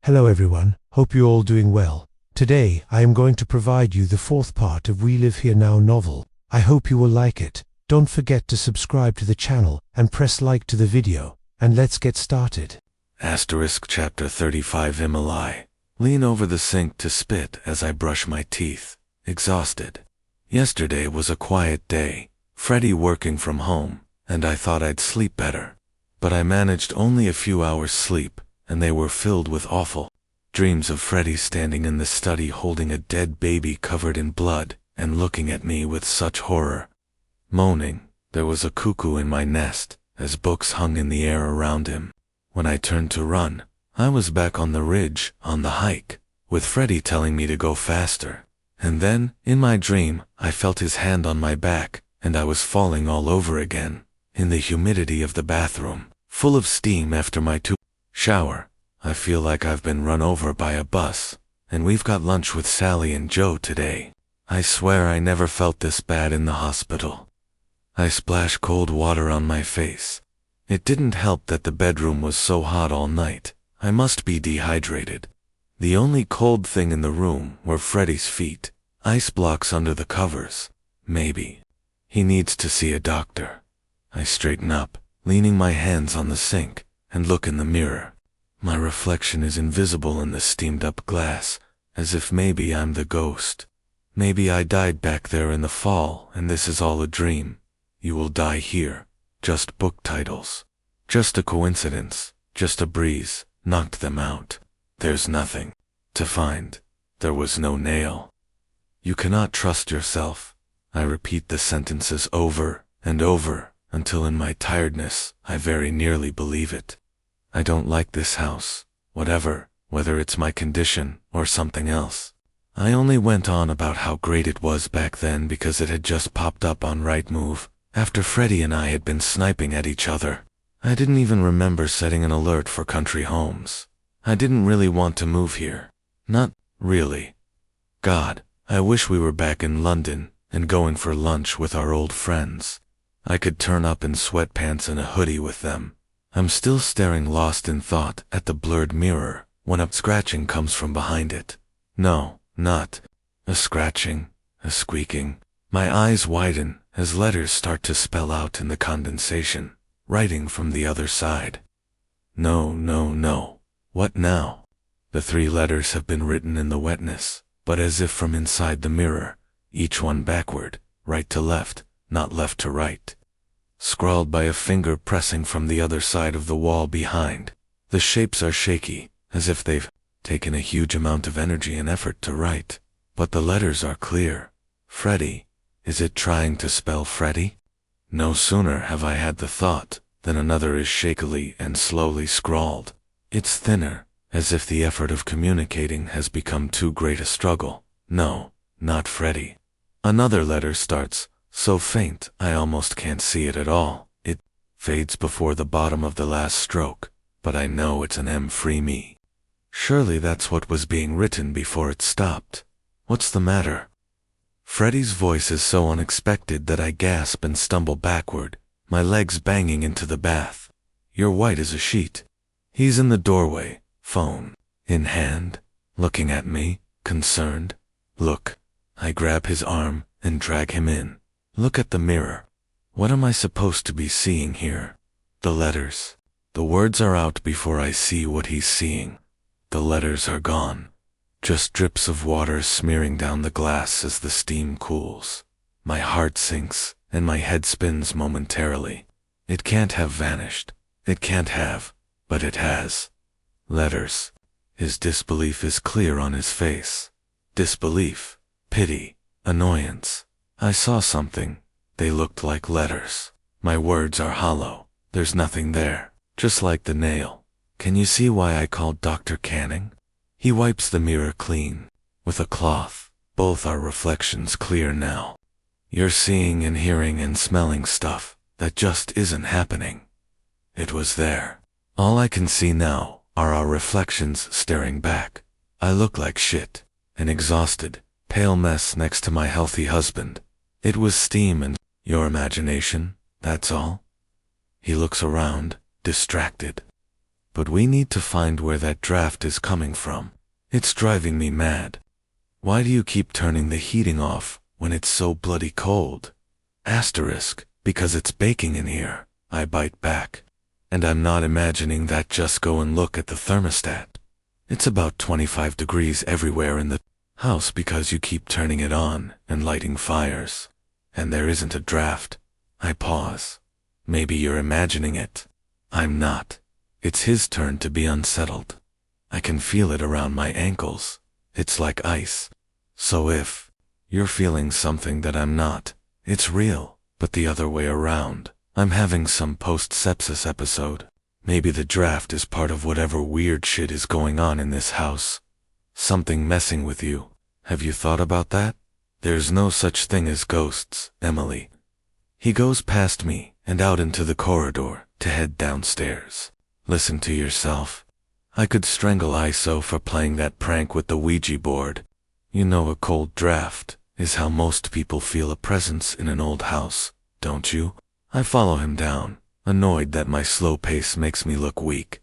Hello everyone, hope you're all doing well. Today, I am going to provide you the fourth part of We Live Here Now novel. I hope you will like it. Don't forget to subscribe to the channel and press like to the video, and let's get started. Asterisk Chapter 35 Emily. Lean over the sink to spit as I brush my teeth, exhausted. Yesterday was a quiet day, Freddie working from home, and I thought I'd sleep better. But I managed only a few hours sleep, and they were filled with awful dreams of Freddie standing in the study holding a dead baby covered in blood and looking at me with such horror. Moaning, there was a cuckoo in my nest, as books hung in the air around him. When I turned to run, I was back on the ridge, on the hike, with Freddie telling me to go faster. And then, in my dream, I felt his hand on my back, and I was falling all over again, in the humidity of the bathroom, full of steam after my shower. I feel like I've been run over by a bus, and we've got lunch with Sally and Joe today. I swear I never felt this bad in the hospital. I splashed cold water on my face. It didn't help that the bedroom was so hot all night. I must be dehydrated. The only cold thing in the room were Freddie's feet, ice blocks under the covers. Maybe he needs to see a doctor. I straighten up, leaning my hands on the sink, and look in the mirror. My reflection is invisible in the steamed-up glass, as if maybe I'm the ghost. Maybe I died back there in the fall, and this is all a dream. You will die here. Just book titles. Just a coincidence. Just a breeze knocked them out. There's nothing to find. There was no nail. You cannot trust yourself. I repeat the sentences over and over, until in my tiredness I very nearly believe it. I don't like this house, whether it's my condition or something else. I only went on about how great it was back then because it had just popped up on Rightmove, after Freddie and I had been sniping at each other. I didn't even remember setting an alert for country homes. I didn't really want to move here. Not really. God, I wish we were back in London and going for lunch with our old friends. I could turn up in sweatpants and a hoodie with them. I'm still staring lost in thought at the blurred mirror when a scratching comes from behind it. No, not a scratching, a squeaking. My eyes widen as letters start to spell out in the condensation, writing from the other side. No, no, no. What now? The 3 letters have been written in the wetness, but as if from inside the mirror, each one backward, right to left, not left to right. Scrawled by a finger pressing from the other side of the wall behind. The shapes are shaky, as if they've taken a huge amount of energy and effort to write. But the letters are clear. Freddie. Is it trying to spell Freddie? No sooner have I had the thought than another is shakily and slowly scrawled. It's thinner, as if the effort of communicating has become too great a struggle. No, not Freddie. Another letter starts, so faint I almost can't see it at all. It fades before the bottom of the last stroke, but I know it's an M. Free me. Surely that's what was being written before it stopped. What's the matter? Freddie's voice is so unexpected that I gasp and stumble backward, my legs banging into the bath. You're white as a sheet. He's in the doorway, phone in hand, looking at me, concerned. Look. I grab his arm and drag him in. Look at the mirror. What am I supposed to be seeing here? The letters. The words are out before I see what he's seeing. The letters are gone. Just drips of water smearing down the glass as the steam cools. My heart sinks, and my head spins momentarily. It can't have vanished. It can't have, but it has. Letters. His disbelief is clear on his face. Disbelief, pity, annoyance. I saw something. They looked like letters. My words are hollow. There's nothing there, just like the nail. Can you see why I called Dr. Canning? He wipes the mirror clean, with a cloth. Both are reflections clear now. You're seeing and hearing and smelling stuff that just isn't happening. It was there. All I can see now are our reflections staring back. I look like shit, an exhausted, pale mess next to my healthy husband. It was steam and your imagination, that's all. He looks around, distracted. But we need to find where that draft is coming from. It's driving me mad. Why do you keep turning the heating off when it's so bloody cold? Asterisk, because it's baking in here, I bite back. And I'm not imagining that. Just go and look at the thermostat. It's about 25 degrees everywhere in the house because you keep turning it on and lighting fires. And there isn't a draft. I pause. Maybe you're imagining it. I'm not. It's his turn to be unsettled. I can feel it around my ankles. It's like ice. So if you're feeling something that I'm not, it's real, but the other way around. I'm having some post-sepsis episode. Maybe the draft is part of whatever weird shit is going on in this house. Something messing with you. Have you thought about that? There's no such thing as ghosts, Emily. He goes past me and out into the corridor to head downstairs. Listen to yourself. I could strangle ISO for playing that prank with the Ouija board. You know a cold draft is how most people feel a presence in an old house, don't you? I follow him down, annoyed that my slow pace makes me look weak.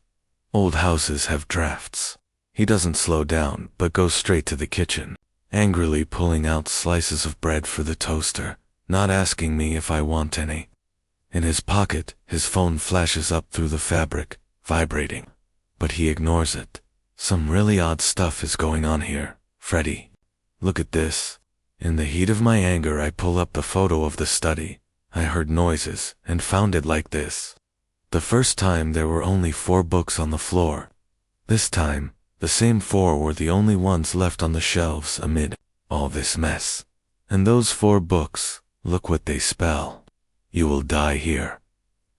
Old houses have drafts. He doesn't slow down, but goes straight to the kitchen, angrily pulling out slices of bread for the toaster, not asking me if I want any. In his pocket, his phone flashes up through the fabric, vibrating. But he ignores it. Some really odd stuff is going on here, Freddy. Look at this. In the heat of my anger, I pull up the photo of the study. I heard noises and found it like this. The first time there were only 4 books on the floor. This time, the same 4 were the only ones left on the shelves amid all this mess. And those 4 books, look what they spell. You will die here.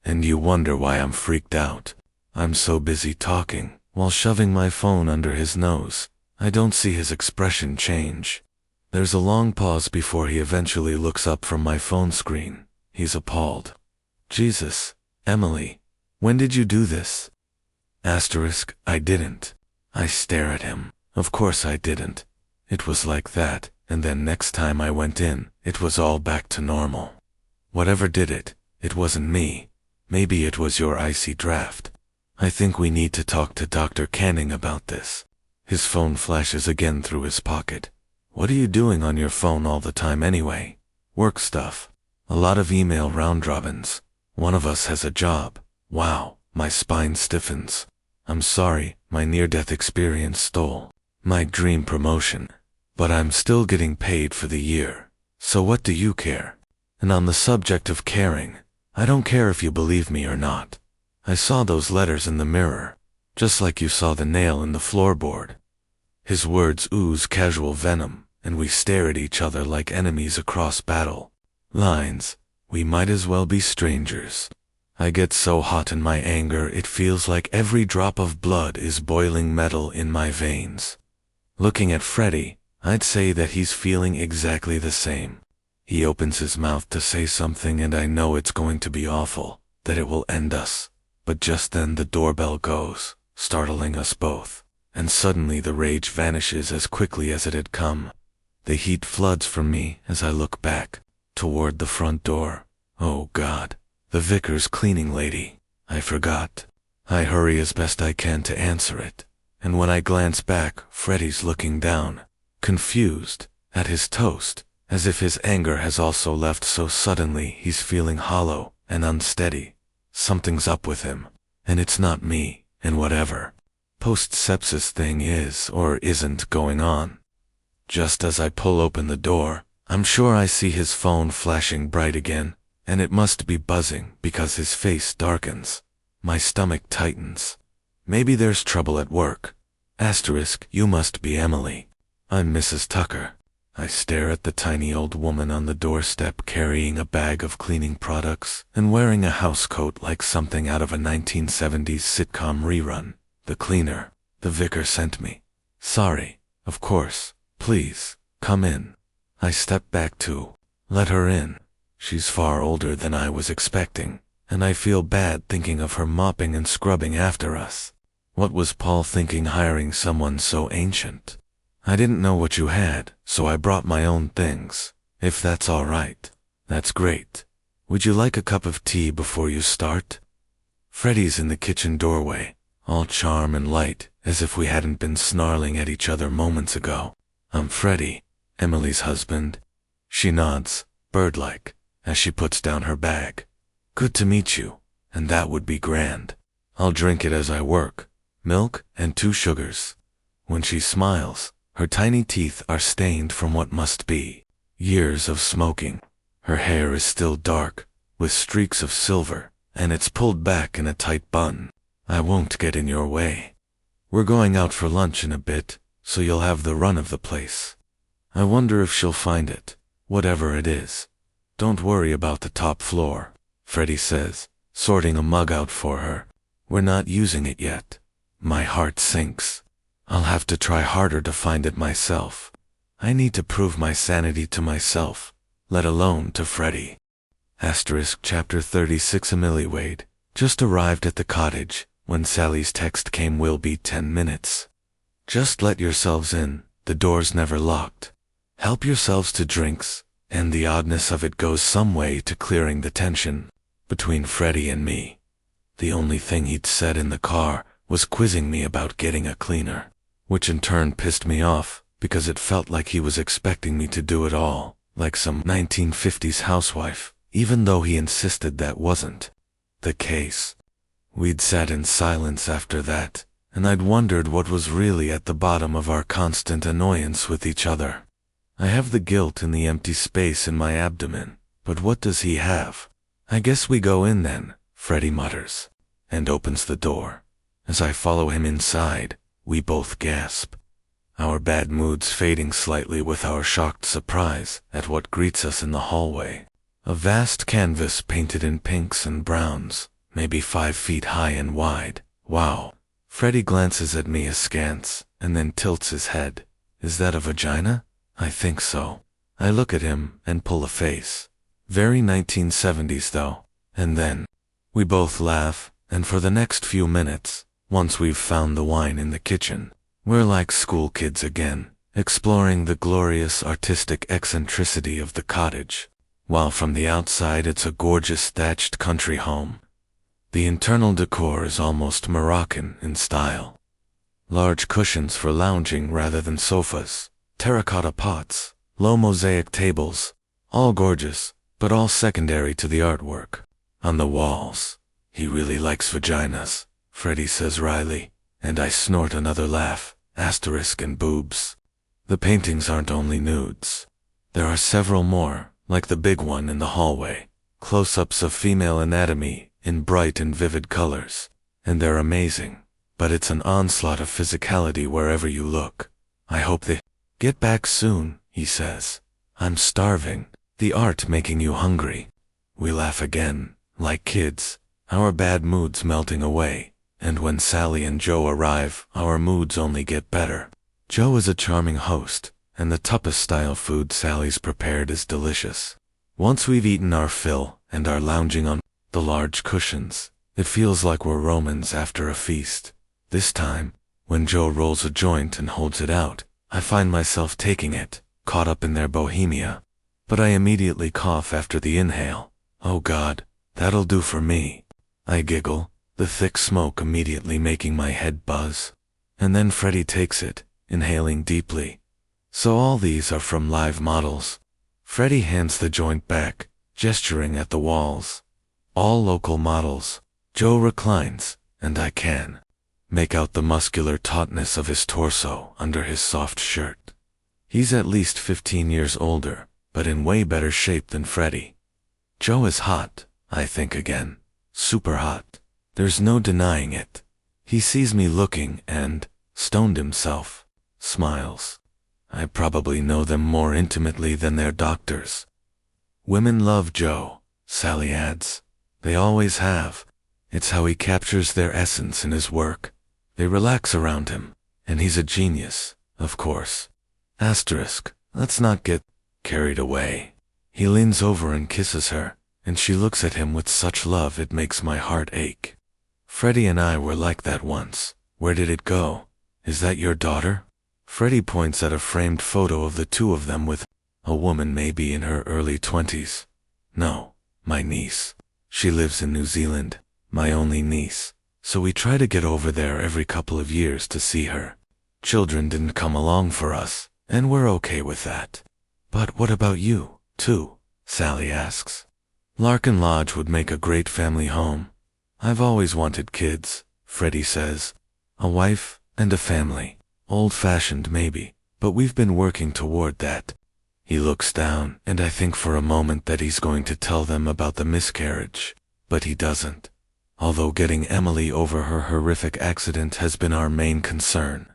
And you wonder why I'm freaked out. I'm so busy talking, while shoving my phone under his nose, I don't see his expression change. There's a long pause before he eventually looks up from my phone screen. He's appalled. Jesus, Emily, when did you do this? Asterisk, I didn't. I stare at him. Of course I didn't. It was like that, and then next time I went in, it was all back to normal. Whatever did it, it wasn't me. Maybe it was your icy draft. I think we need to talk to Dr. Canning about this. His phone flashes again through his pocket. What are you doing on your phone all the time anyway? Work stuff. A lot of email round robins. One of us has a job. Wow, my spine stiffens. I'm sorry, my near-death experience stole my dream promotion. But I'm still getting paid for the year. So what do you care? And on the subject of caring, I don't care if you believe me or not. I saw those letters in the mirror, just like you saw the nail in the floorboard. His words ooze casual venom, and we stare at each other like enemies across battle lines. We might as well be strangers. I get so hot in my anger it feels like every drop of blood is boiling metal in my veins. Looking at Freddy, I'd say that he's feeling exactly the same. He opens his mouth to say something and I know it's going to be awful, that it will end us. But just then the doorbell goes, startling us both, and suddenly the rage vanishes as quickly as it had come. The heat floods from me as I look back, toward the front door. Oh God, the vicar's cleaning lady. I forgot. I hurry as best I can to answer it, and when I glance back, Freddy's looking down, confused, at his toast, as if his anger has also left so suddenly he's feeling hollow and unsteady. Something's up with him, and it's not me, and whatever post-sepsis thing is or isn't going on. Just as I pull open the door, I'm sure I see his phone flashing bright again, and it must be buzzing because his face darkens. My stomach tightens. Maybe there's trouble at work. Asterisk, you must be Emily. I'm Mrs. Tucker. I stare at the tiny old woman on the doorstep carrying a bag of cleaning products and wearing a housecoat like something out of a 1970s sitcom rerun. The cleaner, the vicar sent me. Sorry, of course, please, come in. I step back to let her in. She's far older than I was expecting, and I feel bad thinking of her mopping and scrubbing after us. What was Paul thinking hiring someone so ancient? I didn't know what you had, so I brought my own things. If that's all right. That's great. Would you like a cup of tea before you start? Freddy's in the kitchen doorway, all charm and light, as if we hadn't been snarling at each other moments ago. I'm Freddie, Emily's husband. She nods, bird-like, as she puts down her bag. Good to meet you, and that would be grand. I'll drink it as I work. Milk and 2 sugars. When she smiles, her tiny teeth are stained from what must be years of smoking. Her hair is still dark, with streaks of silver, and it's pulled back in a tight bun. I won't get in your way. We're going out for lunch in a bit, so you'll have the run of the place. I wonder if she'll find it, whatever it is. Don't worry about the top floor, Freddie says, sorting a mug out for her. We're not using it yet. My heart sinks. I'll have to try harder to find it myself. I need to prove my sanity to myself, let alone to Freddie. Chapter 36 Emily Wade just arrived at the cottage when Sally's text came. Will be 10 minutes. Just let yourselves in, the door's never locked. Help yourselves to drinks, and the oddness of it goes some way to clearing the tension between Freddie and me. The only thing he'd said in the car was quizzing me about getting a cleaner, which in turn pissed me off because it felt like he was expecting me to do it all, like some 1950s housewife, even though he insisted that wasn't the case. We'd sat in silence after that, and I'd wondered what was really at the bottom of our constant annoyance with each other. I have the guilt in the empty space in my abdomen, but what does he have? I guess we go in then, Freddie mutters, and opens the door. As I follow him inside, we both gasp, our bad moods fading slightly with our shocked surprise at what greets us in the hallway. A vast canvas painted in pinks and browns, maybe 5 feet high and wide. Wow. Freddie glances at me askance, and then tilts his head. Is that a vagina? I think so. I look at him and pull a face. Very 1970s though. And then we both laugh, and for the next few minutes, once we've found the wine in the kitchen, we're like school kids again, exploring the glorious artistic eccentricity of the cottage. While from the outside it's a gorgeous thatched country home, the internal decor is almost Moroccan in style. Large cushions for lounging rather than sofas, terracotta pots, low mosaic tables, all gorgeous, but all secondary to the artwork. On the walls, he really likes vaginas, Freddie says wryly, and I snort another laugh, asterisk and boobs. The paintings aren't only nudes. There are several more, like the big one in the hallway, close-ups of female anatomy in bright and vivid colors, and they're amazing, but it's an onslaught of physicality wherever you look. I hope they get back soon, he says. I'm starving, the art making you hungry. We laugh again, like kids, our bad moods melting away, and when Sally and Joe arrive, our moods only get better. Joe is a charming host, and the tapas-style food Sally's prepared is delicious. Once we've eaten our fill and are lounging on the large cushions, it feels like we're Romans after a feast. This time, when Joe rolls a joint and holds it out, I find myself taking it, caught up in their bohemia. But I immediately cough after the inhale. Oh God, that'll do for me. I giggle, the thick smoke immediately making my head buzz. And then Freddie takes it, inhaling deeply. So all these are from live models. Freddie hands the joint back, gesturing at the walls. All local models. Joe reclines, and I can make out the muscular tautness of his torso under his soft shirt. He's at least 15 years older, but in way better shape than Freddie. Joe is hot, I think again. Super hot. There's no denying it. He sees me looking and, stoned himself, smiles. I probably know them more intimately than their doctors. Women love Joe, Sally adds. They always have. It's how he captures their essence in his work. They relax around him, and he's a genius, of course. Asterisk, let's not get carried away. He leans over and kisses her, and she looks at him with such love it makes my heart ache. Freddie and I were like that once. Where did it go? Is that your daughter? Freddie points at a framed photo of the two of them with a woman maybe in her early 20s. No, my niece. She lives in New Zealand, my only niece. so we try to get over there every couple of years to see her. Children didn't come along for us, and we're okay with that. But what about you, too? Sally asks. Larkin Lodge would make a great family home. I've always wanted kids, Freddie says. A wife and a family. Old-fashioned maybe, but we've been working toward that. He looks down, and I think for a moment that he's going to tell them about the miscarriage, but he doesn't. Although getting Emily over her horrific accident has been our main concern.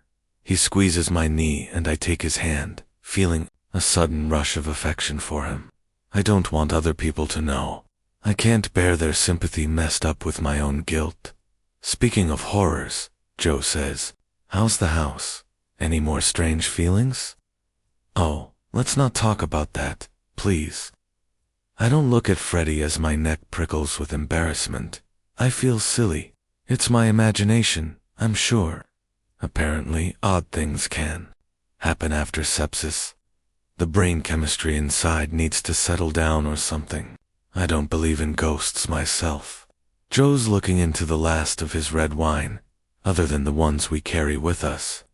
He squeezes my knee and I take his hand, feeling a sudden rush of affection for him. I don't want other people to know. I can't bear their sympathy messed up with my own guilt. Speaking of horrors, Joe says, how's the house? Any more strange feelings? Oh, let's not talk about that, please. I don't look at Freddie as my neck prickles with embarrassment. I feel silly. It's my imagination, I'm sure. Apparently, odd things can happen after sepsis. The brain chemistry inside needs to settle down or something. I don't believe in ghosts myself. Joe's looking into the last of his red wine, other than the ones we carry with us.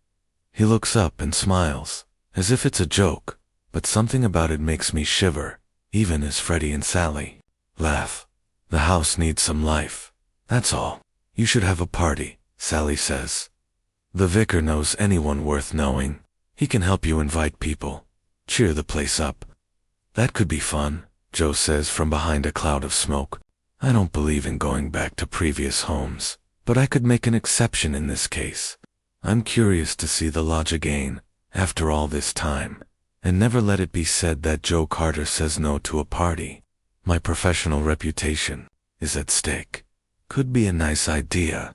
He looks up and smiles, as if it's a joke, but something about it makes me shiver, even as Freddie and Sally laugh. The house needs some life. That's all. You should have a party, Sally says. The vicar knows anyone worth knowing. He can help you invite people. Cheer the place up. That could be fun, Joe says from behind a cloud of smoke. I don't believe in going back to previous homes, but I could make an exception in this case. I'm curious to see the lodge again, after all this time, and never let it be said that Joe Carter says no to a party. My professional reputation is at stake. Could be a nice idea.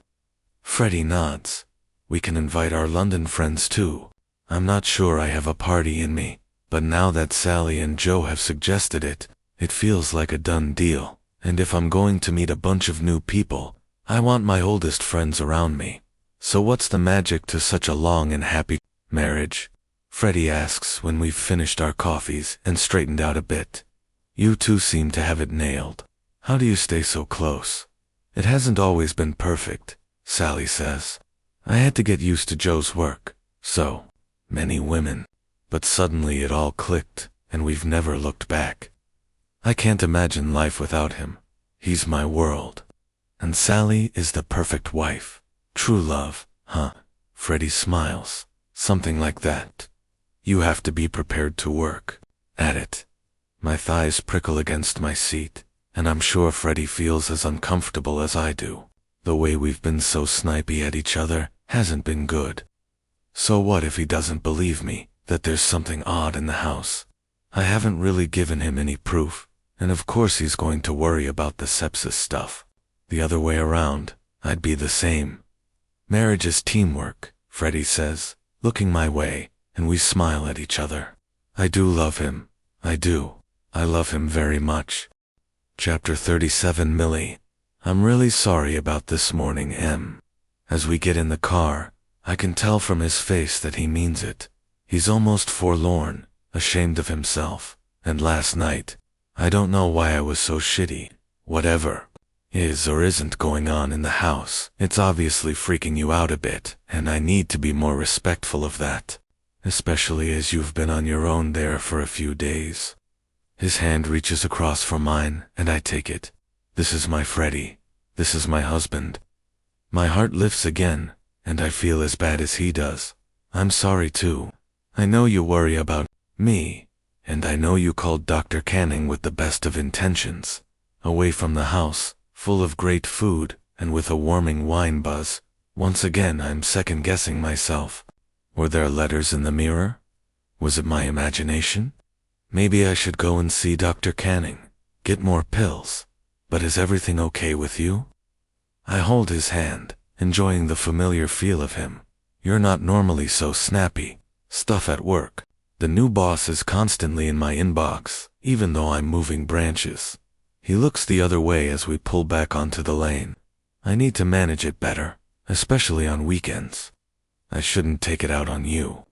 Freddie nods. We can invite our London friends too. I'm not sure I have a party in me, but now that Sally and Joe have suggested it, it feels like a done deal. And if I'm going to meet a bunch of new people, I want my oldest friends around me. So what's the magic to such a long and happy marriage? Freddie asks when we've finished our coffees and straightened out a bit. You two seem to have it nailed. How do you stay so close? It hasn't always been perfect, Sally says. I had to get used to Joe's work. So many women. But suddenly it all clicked, and we've never looked back. I can't imagine life without him. He's my world. And Sally is the perfect wife. True love, huh? Freddie smiles. Something like that. You have to be prepared to work at it. My thighs prickle against my seat, and I'm sure Freddie feels as uncomfortable as I do. The way we've been so snipey at each other hasn't been good. So what if he doesn't believe me, that there's something odd in the house? I haven't really given him any proof, and of course he's going to worry about the sepsis stuff. The other way around, I'd be the same. Marriage is teamwork, Freddie says, looking my way, and we smile at each other. I do love him. I do. I love him very much. Chapter 37. Millie. I'm really sorry about this morning, Em. As we get in the car, I can tell from his face that he means it. He's almost forlorn, ashamed of himself, and last night, I don't know why I was so shitty. Whatever is or isn't going on in the house, it's obviously freaking you out a bit, and I need to be more respectful of that. Especially as you've been on your own there for a few days. His hand reaches across for mine, and I take it. This is my Freddie. This is my husband. My heart lifts again, and I feel as bad as he does. I'm sorry too. I know you worry about me, and I know you called Dr. Canning with the best of intentions. Away from the house, full of great food, and with a warming wine buzz. Once again I'm second-guessing myself. Were there letters in the mirror? Was it my imagination? Maybe I should go and see Dr. Canning, get more pills. But is everything okay with you? I hold his hand, enjoying the familiar feel of him. You're not normally so snappy. Stuff at work. The new boss is constantly in my inbox, even though I'm moving branches. He looks the other way as we pull back onto the lane. I need to manage it better, especially on weekends. I shouldn't take it out on you.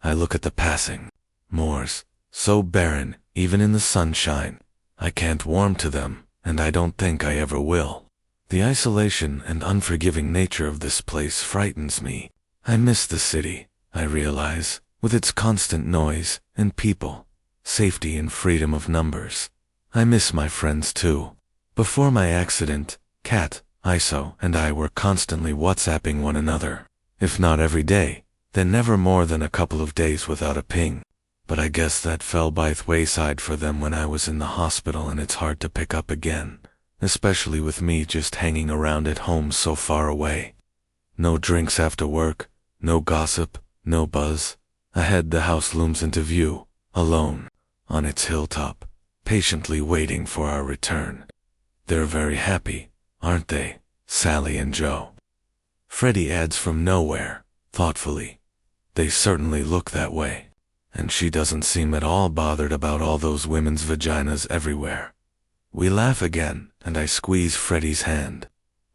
I look at the passing moors, so barren, even in the sunshine. I can't warm to them, and I don't think I ever will. The isolation and unforgiving nature of this place frightens me. I miss the city, I realize, with its constant noise and people, safety and freedom of numbers. I miss my friends too. Before my accident, Kat, Iso, and I were constantly WhatsApping one another. If not every day, then never more than a couple of days without a ping. But I guess that fell by the wayside for them when I was in the hospital, and it's hard to pick up again, especially with me just hanging around at home so far away. No drinks after work, no gossip, no buzz. Ahead the house looms into view, alone, on its hilltop, patiently waiting for our return. They're very happy, aren't they, Sally and Joe? Freddie adds from nowhere, thoughtfully. They certainly look that way. And she doesn't seem at all bothered about all those women's vaginas everywhere. We laugh again, and I squeeze Freddie's hand.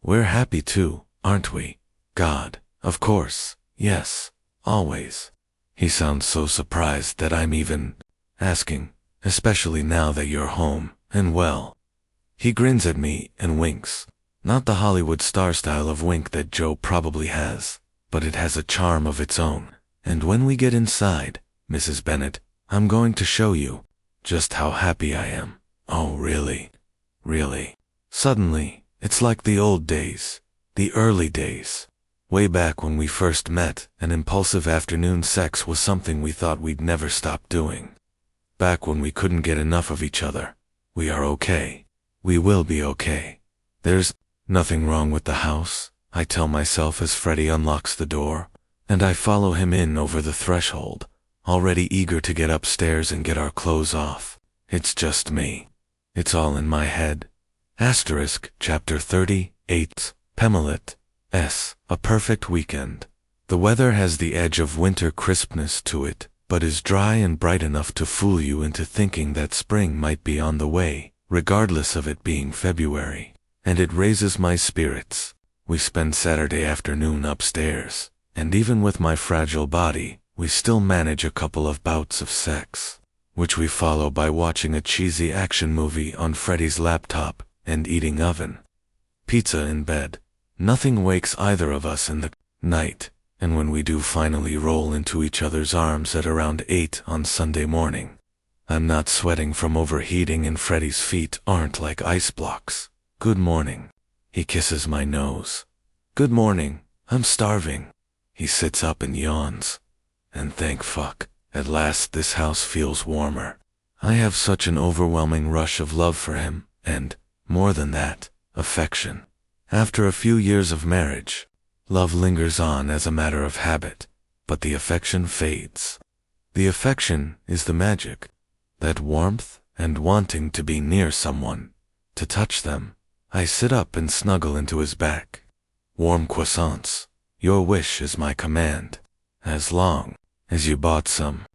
We're happy too, aren't we? God, of course, yes, always. He sounds so surprised that I'm even asking, especially now that you're home and well. He grins at me and winks. Not the Hollywood star style of wink that Joe probably has, but it has a charm of its own. And when we get inside, Mrs. Bennet, I'm going to show you just how happy I am. Oh, really? Really? Suddenly, it's like the old days, the early days. Way back when we first met, and impulsive afternoon sex was something we thought we'd never stop doing. Back when we couldn't get enough of each other. We are okay. We will be okay. There's nothing wrong with the house, I tell myself as Freddie unlocks the door, and I follow him in over the threshold, already eager to get upstairs and get our clothes off. It's just me. It's all in my head. Asterisk, Chapter 38, Pemmilet. S. A perfect weekend. The weather has the edge of winter crispness to it, but is dry and bright enough to fool you into thinking that spring might be on the way, regardless of it being February. And it raises my spirits. We spend Saturday afternoon upstairs, and even with my fragile body, we still manage a couple of bouts of sex, which we follow by watching a cheesy action movie on Freddie's laptop and eating oven pizza in bed. Nothing wakes either of us in the night, and when we do finally roll into each other's arms at around 8 on Sunday morning, I'm not sweating from overheating and Freddie's feet aren't like ice blocks. Good morning. He kisses my nose. Good morning. I'm starving. He sits up and yawns. And thank fuck, at last this house feels warmer. I have such an overwhelming rush of love for him, and, more than that, affection. After a few years of marriage, love lingers on as a matter of habit, but the affection fades. The affection is the magic, that warmth and wanting to be near someone, to touch them. I sit up and snuggle into his back. Warm croissants, your wish is my command, as long as you bought some.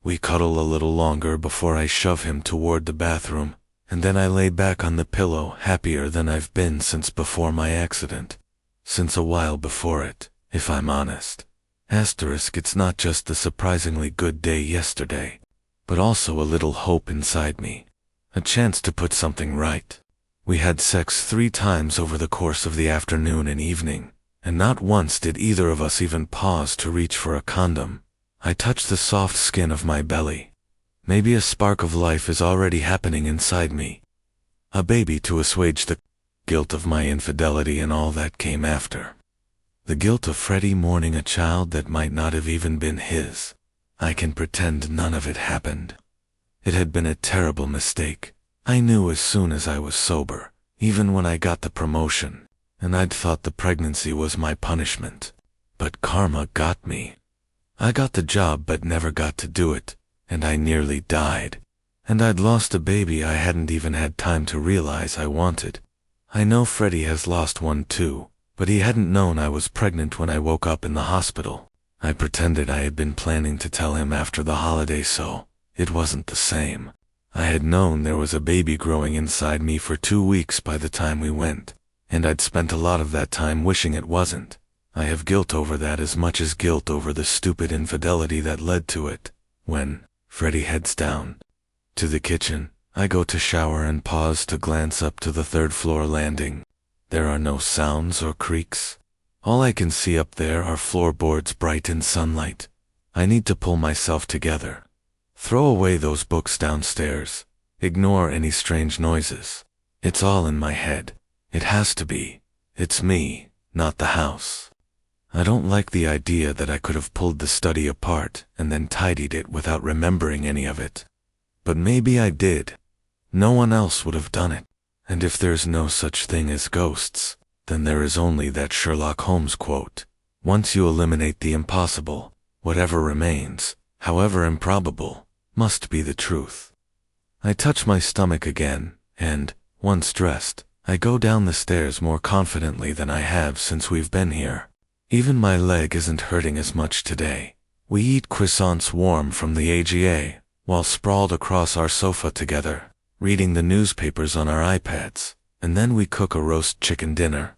We cuddle a little longer before I shove him toward the bathroom, and then I lay back on the pillow happier than I've been since before my accident. Since a while before it, if I'm honest. Asterisk, it's not just the surprisingly good day yesterday, but also a little hope inside me. A chance to put something right. We had sex 3 times over the course of the afternoon and evening, and not once did either of us even pause to reach for a condom. I touch the soft skin of my belly. Maybe a spark of life is already happening inside me. A baby to assuage the guilt of my infidelity and all that came after. The guilt of Freddie mourning a child that might not have even been his. I can pretend none of it happened. It had been a terrible mistake. I knew as soon as I was sober, even when I got the promotion, and I'd thought the pregnancy was my punishment. But karma got me. I got the job but never got to do it, and I nearly died. And I'd lost a baby I hadn't even had time to realize I wanted. I know Freddie has lost one too, but he hadn't known I was pregnant when I woke up in the hospital. I pretended I had been planning to tell him after the holiday, so it wasn't the same. I had known there was a baby growing inside me for 2 weeks by the time we went, and I'd spent a lot of that time wishing it wasn't. I have guilt over that as much as guilt over the stupid infidelity that led to it. When Freddie heads down to the kitchen, I go to shower and pause to glance up to the 3rd floor landing. There are no sounds or creaks. All I can see up there are floorboards bright in sunlight. I need to pull myself together. Throw away those books downstairs. Ignore any strange noises. It's all in my head. It has to be. It's me, not the house. I don't like the idea that I could have pulled the study apart and then tidied it without remembering any of it. But maybe I did. No one else would have done it. And if there's no such thing as ghosts, then there is only that Sherlock Holmes quote. Once you eliminate the impossible, whatever remains, however improbable, must be the truth. I touch my stomach again, and, once dressed, I go down the stairs more confidently than I have since we've been here. Even my leg isn't hurting as much today. We eat croissants warm from the AGA, while sprawled across our sofa together, reading the newspapers on our iPads, and then we cook a roast chicken dinner.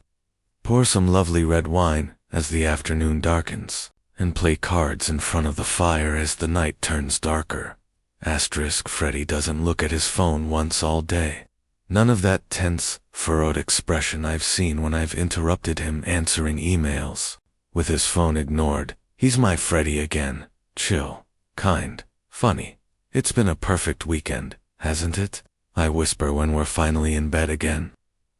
Pour some lovely red wine as the afternoon darkens, and play cards in front of the fire as the night turns darker. Freddy doesn't look at his phone once all day. None of that tense, furrowed expression I've seen when I've interrupted him answering emails. With his phone ignored, he's my Freddy again. Chill, kind, funny. It's been a perfect weekend, hasn't it? I whisper when we're finally in bed again.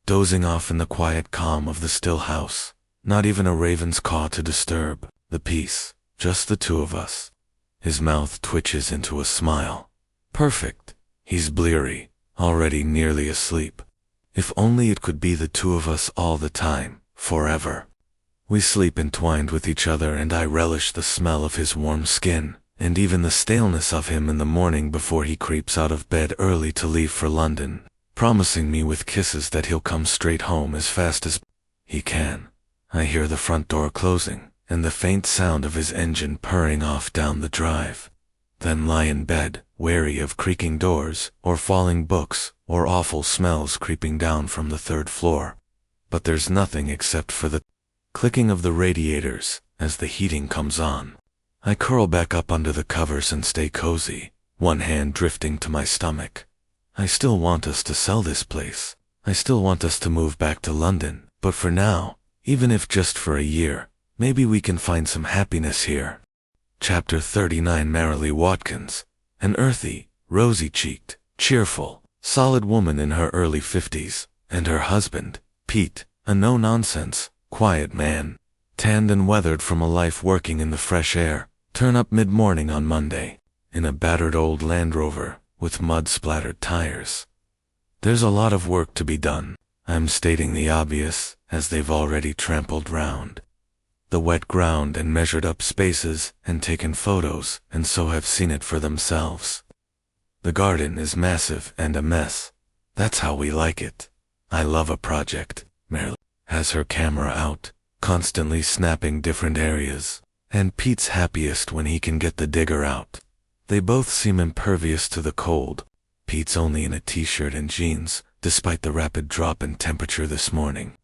Dozing off in the quiet calm of the still house. Not even a raven's caw to disturb the peace, just the two of us. His mouth twitches into a smile. Perfect. He's bleary, already nearly asleep. If only it could be the two of us all the time, forever. We sleep entwined with each other, and I relish the smell of his warm skin, and even the staleness of him in the morning before he creeps out of bed early to leave for London, promising me with kisses that he'll come straight home as fast as he can. I hear the front door closing, and the faint sound of his engine purring off down the drive. Then lie in bed, wary of creaking doors, or falling books, or awful smells creeping down from the third floor. But there's nothing except for the clicking of the radiators as the heating comes on. I curl back up under the covers and stay cozy, one hand drifting to my stomach. I still want us to sell this place. I still want us to move back to London, but for now, even if just for a year, maybe we can find some happiness here. Chapter 39. Marilee Watkins, an earthy, rosy-cheeked, cheerful, solid woman in her early 50s, and her husband, Pete, a no-nonsense, quiet man, tanned and weathered from a life working in the fresh air, turn up mid-morning on Monday, in a battered old Land Rover, with mud-splattered tires. There's a lot of work to be done. I'm stating the obvious, as they've already trampled round the wet ground and measured up spaces and taken photos, and so have seen it for themselves. The garden is massive and a mess. That's how we like it. I love a project. Marilee has her camera out, constantly snapping different areas, and Pete's happiest when he can get the digger out. They both seem impervious to the cold. Pete's only in a t-shirt and jeans, despite the rapid drop in temperature this morning.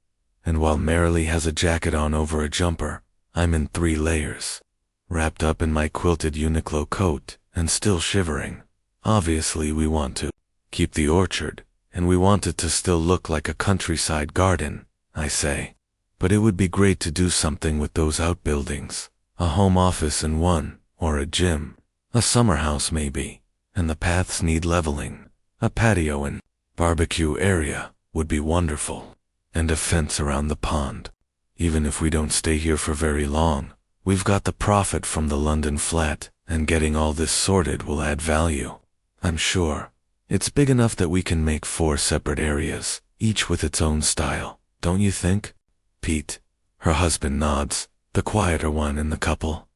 And while Marilee has a jacket on over a jumper, I'm in 3 layers, wrapped up in my quilted Uniqlo coat, and still shivering. Obviously we want to keep the orchard, and we want it to still look like a countryside garden, I say. But it would be great to do something with those outbuildings, a home office in one, or a gym, a summer house maybe, and the paths need leveling. A patio and barbecue area would be wonderful, and a fence around the pond. Even if we don't stay here for very long, we've got the profit from the London flat, and getting all this sorted will add value. I'm sure. It's big enough that we can make 4 separate areas, each with its own style, don't you think? Pete, her husband, nods, the quieter one in the couple.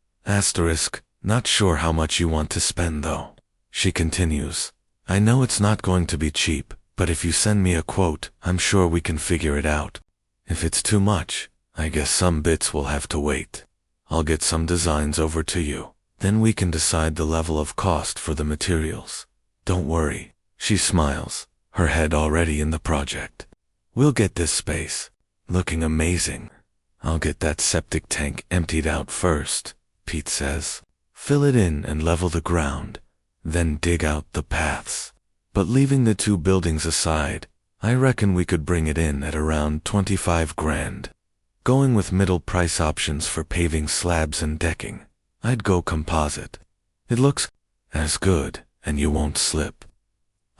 Not sure how much you want to spend though. She continues, I know it's not going to be cheap, but if you send me a quote, I'm sure we can figure it out. If it's too much, I guess some bits will have to wait. I'll get some designs over to you, then we can decide the level of cost for the materials. Don't worry, she smiles, her head already in the project. We'll get this space looking amazing. I'll get that septic tank emptied out first, Pete says. Fill it in and level the ground, then dig out the paths. But leaving the 2 buildings aside, I reckon we could bring it in at around 25 grand. Going with middle price options for paving, slabs and decking. I'd go composite. It looks as good, and you won't slip.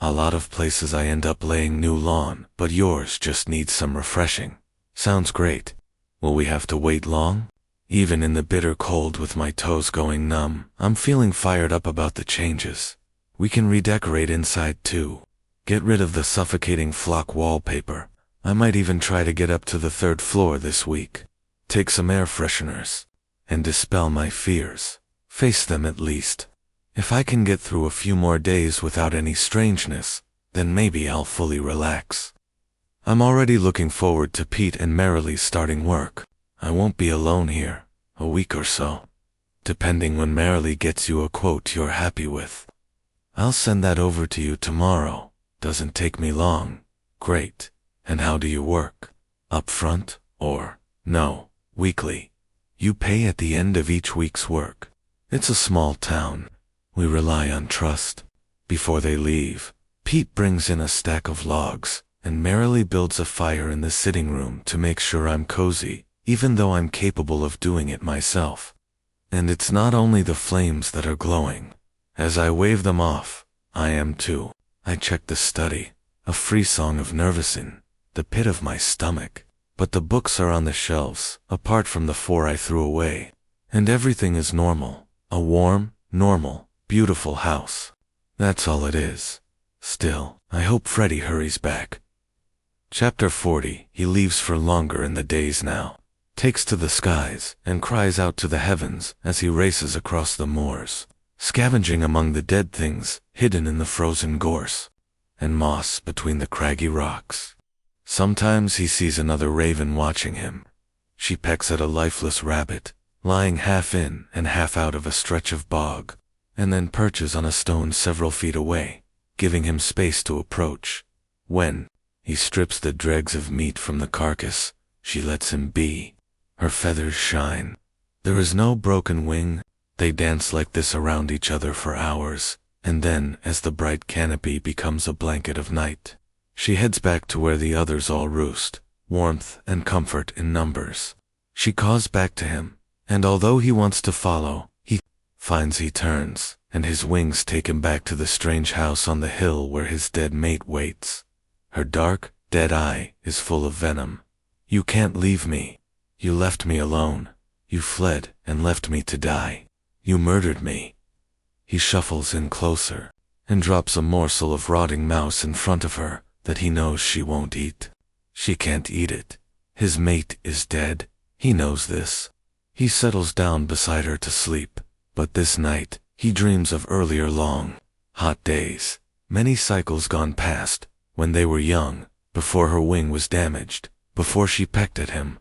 A lot of places I end up laying new lawn, but yours just needs some refreshing. Sounds great. Will we have to wait long? Even in the bitter cold with my toes going numb, I'm feeling fired up about the changes. We can redecorate inside too. Get rid of the suffocating flock wallpaper. I might even try to get up to the 3rd floor this week. Take some air fresheners. And dispel my fears. Face them at least. If I can get through a few more days without any strangeness, then maybe I'll fully relax. I'm already looking forward to Pete and Marilee starting work. I won't be alone here. A week or so. Depending when Marilee gets you a quote you're happy with. I'll send that over to you tomorrow. Doesn't take me long. Great. And how do you work? Up front, or, no, weekly? You pay at the end of each week's work. It's a small town. We rely on trust. Before they leave, Pete brings in a stack of logs, and Marilee builds a fire in the sitting room to make sure I'm cozy, even though I'm capable of doing it myself. And it's not only the flames that are glowing. As I wave them off, I am too. I check the study, a free song of Nervisin, the pit of my stomach. But the books are on the shelves, apart from the 4 I threw away. And everything is normal. A warm, normal, beautiful house. That's all it is. Still, I hope Freddy hurries back. Chapter 40. He leaves for longer in the days now. Takes to the skies, and cries out to the heavens as he races across the moors, scavenging among the dead things hidden in the frozen gorse and moss between the craggy rocks. Sometimes he sees another raven watching him. She pecks at a lifeless rabbit, lying half in and half out of a stretch of bog, and then perches on a stone several feet away, giving him space to approach. When he strips the dregs of meat from the carcass, she lets him be. Her feathers shine. There is no broken wing. They dance like this around each other for hours, and then, as the bright canopy becomes a blanket of night, she heads back to where the others all roost, warmth and comfort in numbers. She calls back to him, and although he wants to follow, he finds he turns, and his wings take him back to the strange house on the hill where his dead mate waits. Her dark, dead eye is full of venom. You can't leave me. You left me alone. You fled and left me to die. You murdered me. He shuffles in closer, and drops a morsel of rotting mouse in front of her that he knows she won't eat. She can't eat it. His mate is dead. He knows this. He settles down beside her to sleep, but this night, he dreams of earlier long, hot days, many cycles gone past, when they were young, before her wing was damaged, before she pecked at him,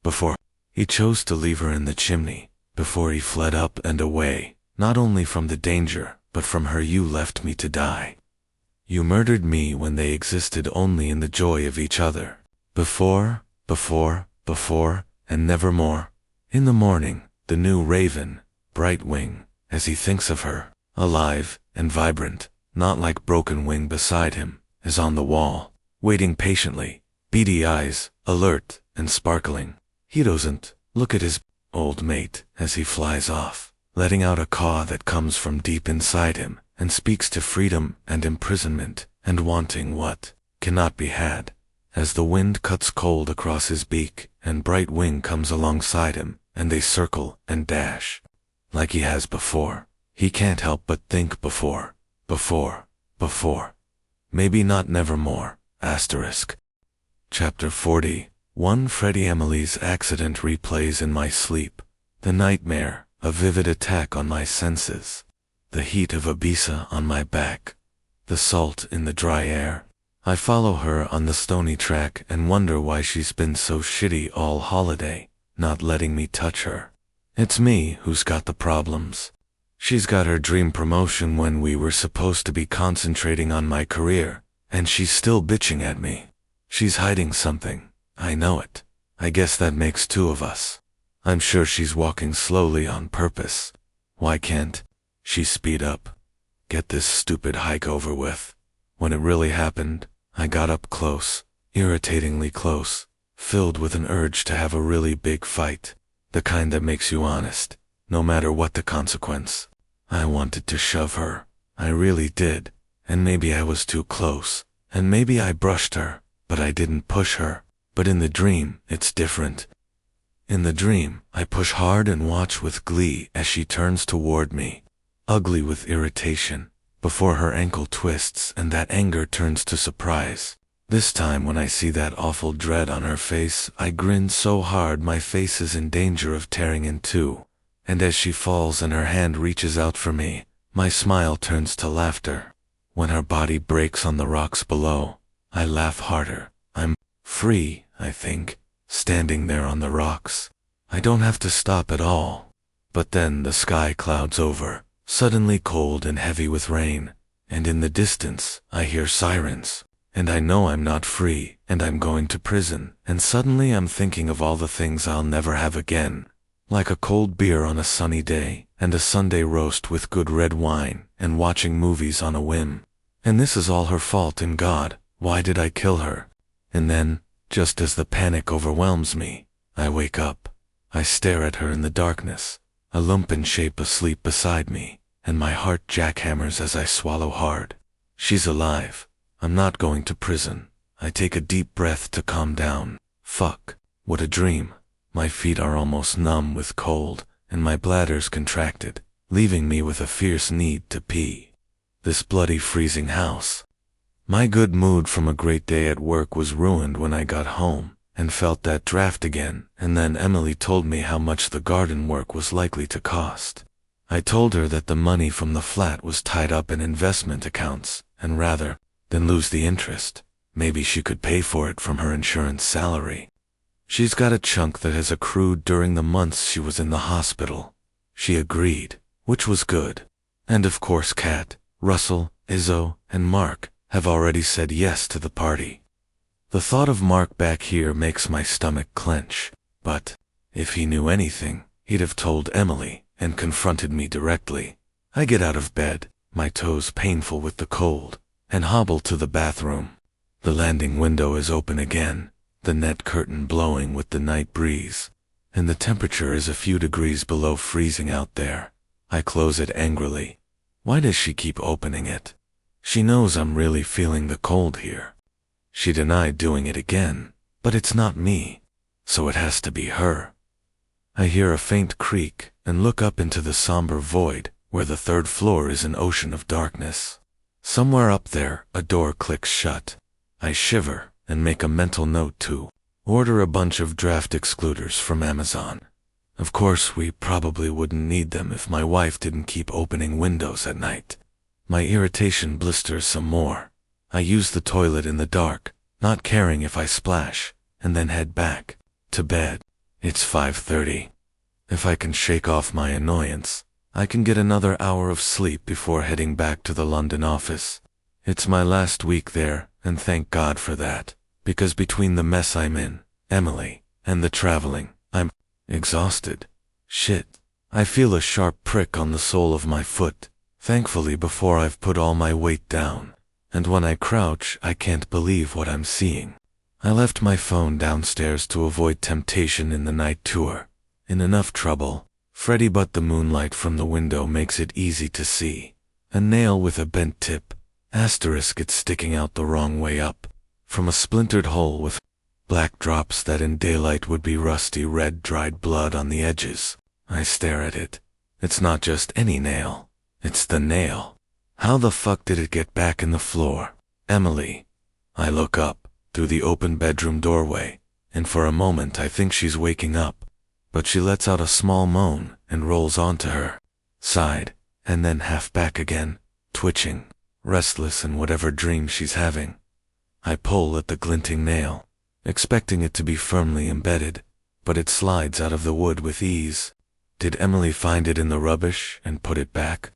before he chose to leave her in the chimney, before he fled up and away, not only from the danger, but from her. You left me to die. You murdered me when they existed only in the joy of each other. Before, and nevermore. In the morning, the new raven, Brightwing, as he thinks of her, alive and vibrant, not like Broken Wing beside him, is on the wall, waiting patiently, beady eyes, alert and sparkling. He doesn't look at his old mate as he flies off, letting out a caw that comes from deep inside him and speaks to freedom and imprisonment and wanting what cannot be had. As the wind cuts cold across his beak and Brightwing comes alongside him and they circle and dash. Like he has before. He can't help but think before. Maybe not nevermore. Asterisk. Chapter 40. One Freddie Emily's accident replays in my sleep. The nightmare, a vivid attack on my senses. The heat of Abisa on my back. The salt in the dry air. I follow her on the stony track and wonder why she's been so shitty all holiday, not letting me touch her. It's me who's got the problems. She's got her dream promotion when we were supposed to be concentrating on my career, and she's still bitching at me. She's hiding something. I know it. I guess that makes two of us. I'm sure she's walking slowly on purpose. Why can't she speed up? Get this stupid hike over with. When it really happened, I got up close, irritatingly close, filled with an urge to have a really big fight, the kind that makes you honest, no matter what the consequence. I wanted to shove her. I really did, and maybe I was too close, and maybe I brushed her, but I didn't push her. But in the dream, it's different. In the dream, I push hard and watch with glee as she turns toward me, ugly with irritation, before her ankle twists and that anger turns to surprise. This time when I see that awful dread on her face, I grin so hard my face is in danger of tearing in two. And as she falls and her hand reaches out for me, my smile turns to laughter. When her body breaks on the rocks below, I laugh harder. I'm free, I think, standing there on the rocks. I don't have to stop at all. But then the sky clouds over, suddenly cold and heavy with rain, and in the distance I hear sirens. And I know I'm not free, and I'm going to prison, and suddenly I'm thinking of all the things I'll never have again. Like a cold beer on a sunny day, and a Sunday roast with good red wine, and watching movies on a whim. And this is all her fault, and God, why did I kill her? And then, just as the panic overwhelms me, I wake up. I stare at her in the darkness, a lumpen shape asleep beside me, and my heart jackhammers as I swallow hard. She's alive. I'm not going to prison. I take a deep breath to calm down. Fuck, what a dream. My feet are almost numb with cold, and my bladder's contracted, leaving me with a fierce need to pee. This bloody freezing house. My good mood from a great day at work was ruined when I got home, and felt that draft again, and then Emily told me how much the garden work was likely to cost. I told her that the money from the flat was tied up in investment accounts, and rather than lose the interest, maybe she could pay for it from her insurance salary. She's got a chunk that has accrued during the months she was in the hospital. She agreed, which was good. And of course Kat, Russell, Izzo, and Mark have already said yes to the party. The thought of Mark back here makes my stomach clench, but if he knew anything, he'd have told Emily and confronted me directly. I get out of bed, my toes painful with the cold, and hobble to the bathroom. The landing window is open again, the net curtain blowing with the night breeze, and the temperature is a few degrees below freezing out there. I close it angrily. Why does she keep opening it? She knows I'm really feeling the cold here. She denied doing it again, but it's not me, so it has to be her. I hear a faint creak and look up into the somber void where the third floor is an ocean of darkness. Somewhere up there, a door clicks shut. I shiver and make a mental note to order a bunch of draft excluders from Amazon. Of course, we probably wouldn't need them if my wife didn't keep opening windows at night. My irritation blisters some more. I use the toilet in the dark, not caring if I splash, and then head back to bed. It's 5:30. If I can shake off my annoyance, I can get another hour of sleep before heading back to the London office. It's my last week there, and thank God for that, because between the mess I'm in, Emily, and the traveling, I'm exhausted. Shit. I feel a sharp prick on the sole of my foot, thankfully before I've put all my weight down, and when I crouch I can't believe what I'm seeing. I left my phone downstairs to avoid temptation in the night tour. In enough trouble, Freddy, but the moonlight from the window makes it easy to see. A nail with a bent tip, asterisk it's sticking out the wrong way up, from a splintered hole with black drops that in daylight would be rusty red dried blood on the edges. I stare at it. It's not just any nail. It's the nail. How the fuck did it get back in the floor? Emily. I look up, through the open bedroom doorway, and for a moment I think she's waking up, but she lets out a small moan and rolls onto her side, and then half back again, twitching, restless in whatever dream she's having. I pull at the glinting nail, expecting it to be firmly embedded, but it slides out of the wood with ease. Did Emily find it in the rubbish and put it back?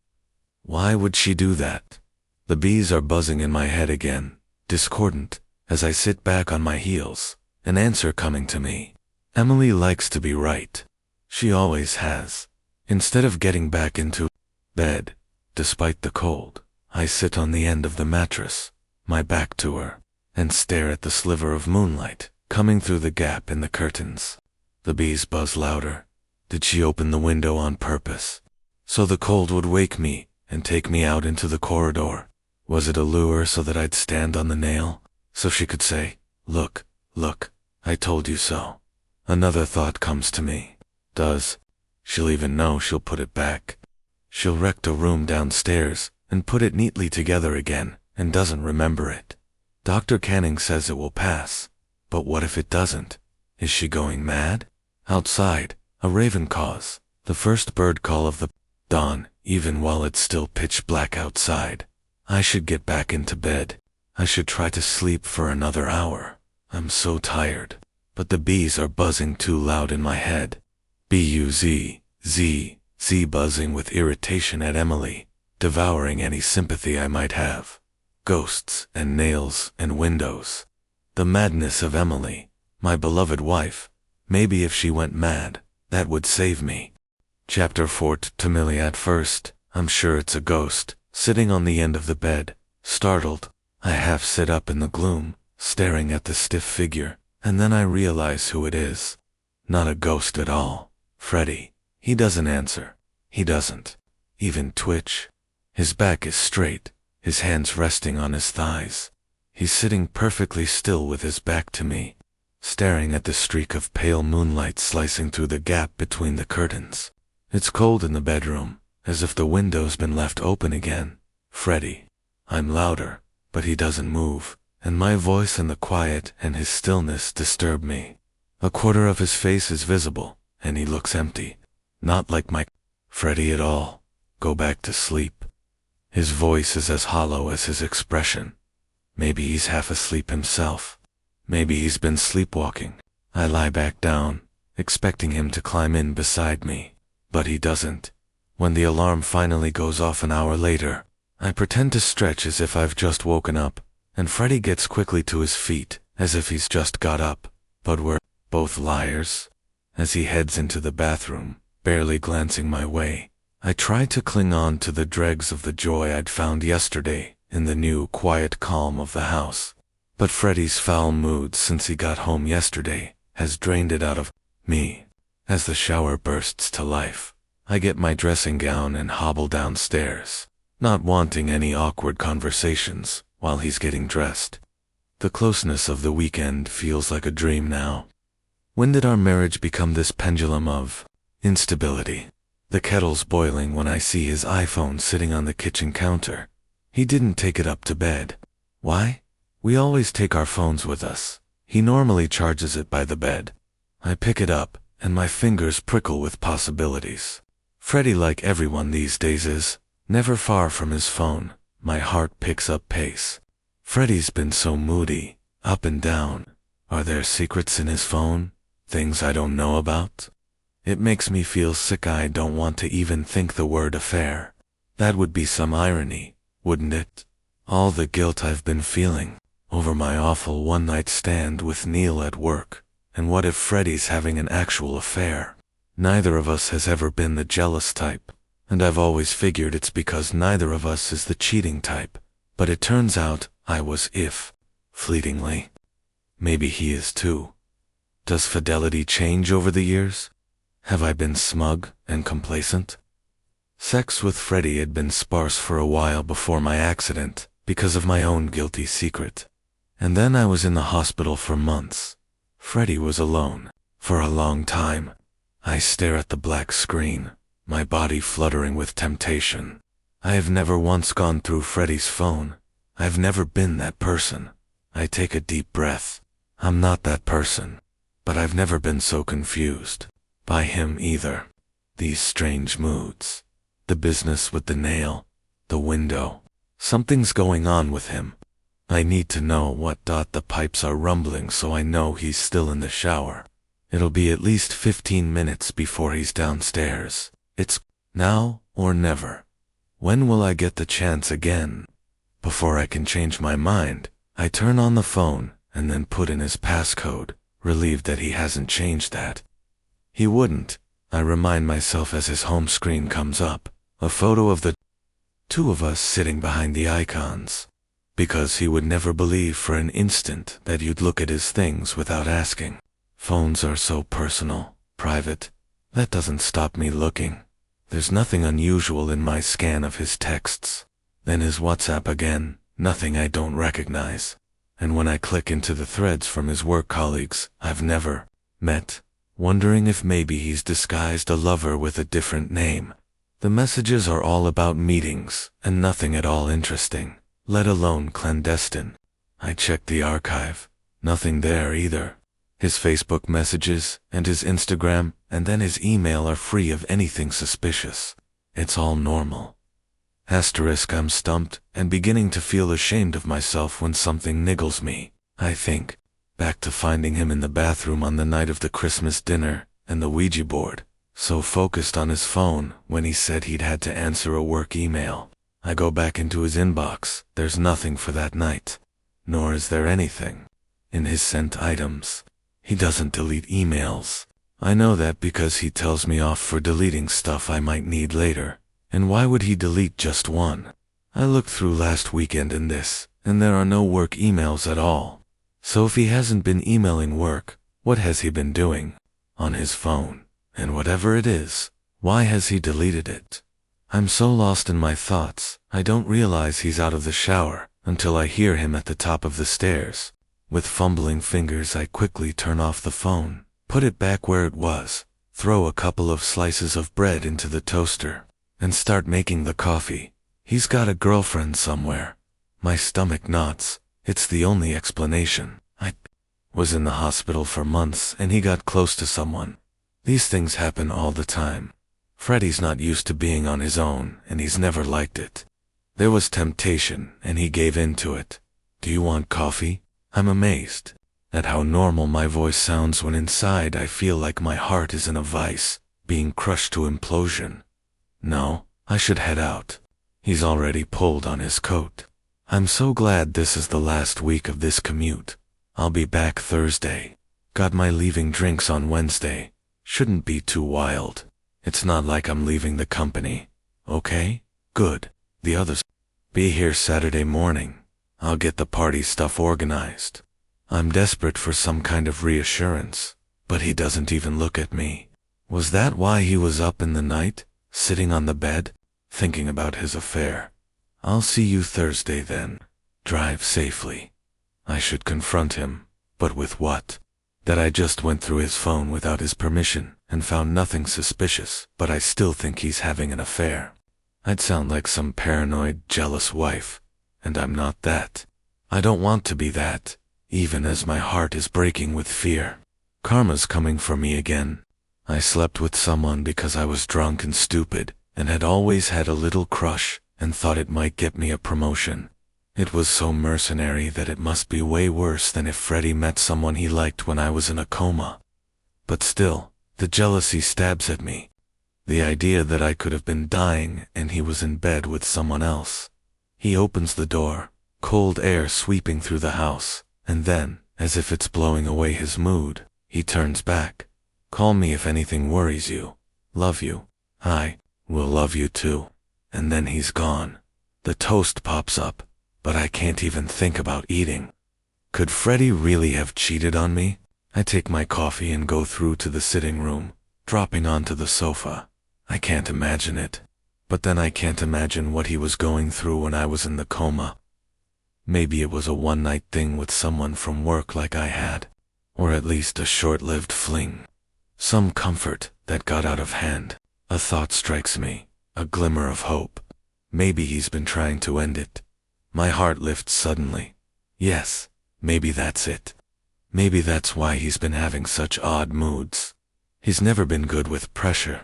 Why would she do that? The bees are buzzing in my head again, discordant, as I sit back on my heels, an answer coming to me. Emily likes to be right. She always has. Instead of getting back into bed, despite the cold, I sit on the end of the mattress, my back to her, and stare at the sliver of moonlight coming through the gap in the curtains. The bees buzz louder. Did she open the window on purpose? So the cold would wake me and take me out into the corridor? Was it a lure so that I'd stand on the nail, so she could say, "Look, look, I told you so"? Another thought comes to me. She'll even know she'll put it back. She'll wreck the room downstairs and put it neatly together again and doesn't remember it. Dr. Canning says it will pass, but what if it doesn't? Is she going mad? Outside, a raven caws, the first bird call of the dawn, even while it's still pitch black outside. I should get back into bed. I should try to sleep for another hour. I'm so tired, but the bees are buzzing too loud in my head. B-U-Z-Z-Z buzzing with irritation at Emily, devouring any sympathy I might have. Ghosts and nails and windows. The madness of Emily, my beloved wife. Maybe if she went mad, that would save me. Chapter 4. To Millie at first, I'm sure it's a ghost, sitting on the end of the bed. Startled, I half sit up in the gloom, staring at the stiff figure, and then I realize who it is. Not a ghost at all. Freddy. He doesn't answer. He doesn't even twitch. His back is straight, his hands resting on his thighs. He's sitting perfectly still with his back to me, staring at the streak of pale moonlight slicing through the gap between the curtains. It's cold in the bedroom, as if the window's been left open again. Freddy. I'm louder, but he doesn't move, and my voice and the quiet and his stillness disturb me. A quarter of his face is visible, and he looks empty. Not like my Freddy at all. Go back to sleep. His voice is as hollow as his expression. Maybe he's half asleep himself. Maybe he's been sleepwalking. I lie back down, expecting him to climb in beside me, but he doesn't. When the alarm finally goes off an hour later, I pretend to stretch as if I've just woken up, and Freddy gets quickly to his feet, as if he's just got up. But we're both liars. As he heads into the bathroom, barely glancing my way, I try to cling on to the dregs of the joy I'd found yesterday in the new quiet calm of the house. But Freddy's foul mood since he got home yesterday has drained it out of me. As the shower bursts to life, I get my dressing gown and hobble downstairs, not wanting any awkward conversations while he's getting dressed. The closeness of the weekend feels like a dream now. When did our marriage become this pendulum of instability? The kettle's boiling when I see his iPhone sitting on the kitchen counter. He didn't take it up to bed. Why? We always take our phones with us. He normally charges it by the bed. I pick it up, and my fingers prickle with possibilities. Freddy, like everyone these days, is never far from his phone. My heart picks up pace. Freddy's been so moody, up and down. Are there secrets in his phone? Things I don't know about? It makes me feel sick. I don't want to even think the word affair. That would be some irony, wouldn't it? All the guilt I've been feeling over my awful one-night stand with Neil at work. And what if Freddy's having an actual affair? Neither of us has ever been the jealous type, and I've always figured it's because neither of us is the cheating type. But it turns out I was, if fleetingly. Maybe he is too. Does fidelity change over the years? Have I been smug and complacent? Sex with Freddy had been sparse for a while before my accident because of my own guilty secret. And then I was in the hospital for months. Freddy was alone for a long time. I stare at the black screen, my body fluttering with temptation. I have never once gone through Freddy's phone. I've never been that person. I take a deep breath. I'm not that person. But I've never been so confused by him either. These strange moods. The business with the nail. The window. Something's going on with him. I need to know what. The pipes are rumbling, so I know he's still in the shower. It'll be at least 15 minutes before he's downstairs. It's now or never. When will I get the chance again? Before I can change my mind, I turn on the phone and then put in his passcode, relieved that he hasn't changed that. He wouldn't, I remind myself as his home screen comes up, a photo of the two of us sitting behind the icons. because he would never believe for an instant that you'd look at his things without asking. Phones are so personal, private. That doesn't stop me looking. There's nothing unusual in my scan of his texts. Then his WhatsApp again, nothing I don't recognize. And when I click into the threads from his work colleagues I've never met, wondering if maybe he's disguised a lover with a different name. The messages are all about meetings and nothing at all interesting, let alone clandestine. I checked the archive. Nothing there either. His Facebook messages and his Instagram and then his email are free of anything suspicious. It's all normal. Asterisk, I'm stumped and beginning to feel ashamed of myself when something niggles me. I think back to finding him in the bathroom on the night of the Christmas dinner and the Ouija board, so focused on his phone when he said he'd had to answer a work email. I go back into his inbox. There's nothing for that night. Nor is there anything in his sent items. He doesn't delete emails. I know that because he tells me off for deleting stuff I might need later. And why would he delete just one? I looked through last weekend in this, and there are no work emails at all. So if he hasn't been emailing work, what has he been doing? On his phone. And whatever it is, why has he deleted it? I'm so lost in my thoughts, I don't realize he's out of the shower until I hear him at the top of the stairs. With fumbling fingers I quickly turn off the phone, put it back where it was, throw a couple of slices of bread into the toaster, and start making the coffee. He's got a girlfriend somewhere. My stomach knots. It's the only explanation. I was in the hospital for months and he got close to someone. These things happen all the time. Freddy's not used to being on his own and he's never liked it. There was temptation and he gave in to it. Do you want coffee? I'm amazed at how normal my voice sounds when inside I feel like my heart is in a vice, being crushed to implosion. No, I should head out. He's already pulled on his coat. I'm so glad this is the last week of this commute. I'll be back Thursday. Got my leaving drinks on Wednesday. Shouldn't be too wild. It's not like I'm leaving the company. Okay? Good. The others be here Saturday morning. I'll get the party stuff organized. I'm desperate for some kind of reassurance, but he doesn't even look at me. Was that why he was up in the night, sitting on the bed, thinking about his affair? I'll see you Thursday then. Drive safely. I should confront him, but with what? That I just went through his phone without his permission and found nothing suspicious, but I still think he's having an affair. I'd sound like some paranoid, jealous wife, and I'm not that. I don't want to be that, even as my heart is breaking with fear. Karma's coming for me again. I slept with someone because I was drunk and stupid, and had always had a little crush, and thought it might get me a promotion. It was so mercenary that it must be way worse than if Freddy met someone he liked when I was in a coma. But still, the jealousy stabs at me. The idea that I could have been dying and he was in bed with someone else. He opens the door, cold air sweeping through the house, and then, as if it's blowing away his mood, he turns back. Call me if anything worries you. Love you. I will love you too. And then he's gone. The toast pops up, but I can't even think about eating. Could Freddy really have cheated on me? I take my coffee and go through to the sitting room, dropping onto the sofa. I can't imagine it. But then I can't imagine what he was going through when I was in the coma. Maybe it was a one-night thing with someone from work like I had, or at least a short-lived fling. Some comfort that got out of hand. A thought strikes me, a glimmer of hope. Maybe he's been trying to end it. My heart lifts suddenly. Yes, maybe that's it. Maybe that's why he's been having such odd moods. He's never been good with pressure.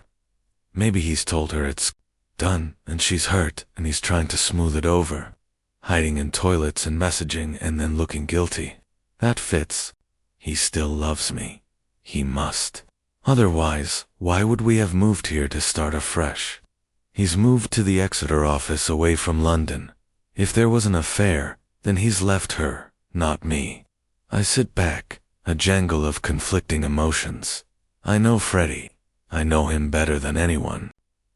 Maybe he's told her it's done and she's hurt and he's trying to smooth it over. Hiding in toilets and messaging and then looking guilty. That fits. He still loves me. He must. Otherwise, why would we have moved here to start afresh? He's moved to the Exeter office away from London. If there was an affair, then he's left her, not me. I sit back, a jangle of conflicting emotions. I know Freddy. I know him better than anyone.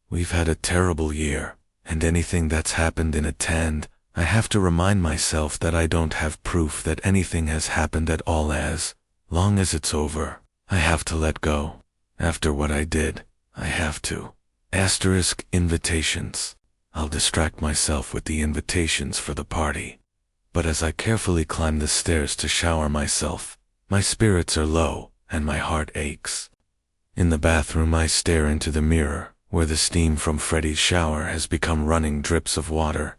We've had a terrible year, and anything that's happened in a tanned, I have to remind myself that I don't have proof that anything has happened at all. As long as it's over, I have to let go. After what I did, I have to. Asterisk invitations. I'll distract myself with the invitations for the party. But as I carefully climb the stairs to shower myself, my spirits are low and my heart aches. In the bathroom, I stare into the mirror, where the steam from Freddy's shower has become running drips of water,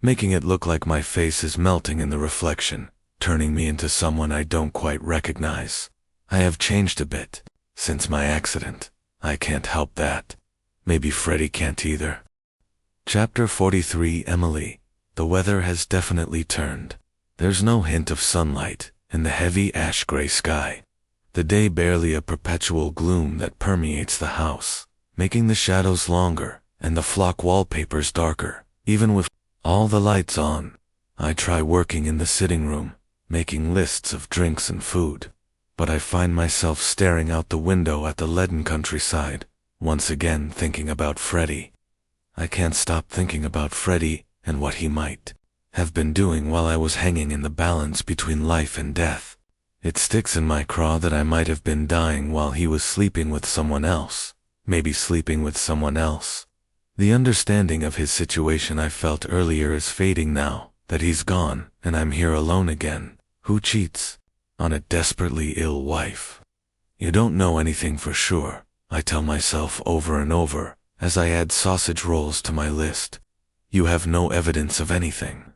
making it look like my face is melting in the reflection, turning me into someone I don't quite recognize. I have changed a bit since my accident. I can't help that. Maybe Freddy can't either. Chapter 43. Emily. The weather has definitely turned. There's no hint of sunlight in the heavy ash-gray sky. The day barely a perpetual gloom that permeates the house, making the shadows longer and the flock wallpapers darker, even with all the lights on. I try working in the sitting room, making lists of drinks and food, but I find myself staring out the window at the leaden countryside, once again thinking about Freddy. I can't stop thinking about Freddy and what he might have been doing while I was hanging in the balance between life and death. It sticks in my craw that I might have been dying while he was sleeping with someone else, maybe sleeping with someone else. The understanding of his situation I felt earlier is fading now that he's gone and I'm here alone again. Who cheats on a desperately ill wife? You don't know anything for sure, I tell myself over and over as I add sausage rolls to my list. You have no evidence of anything.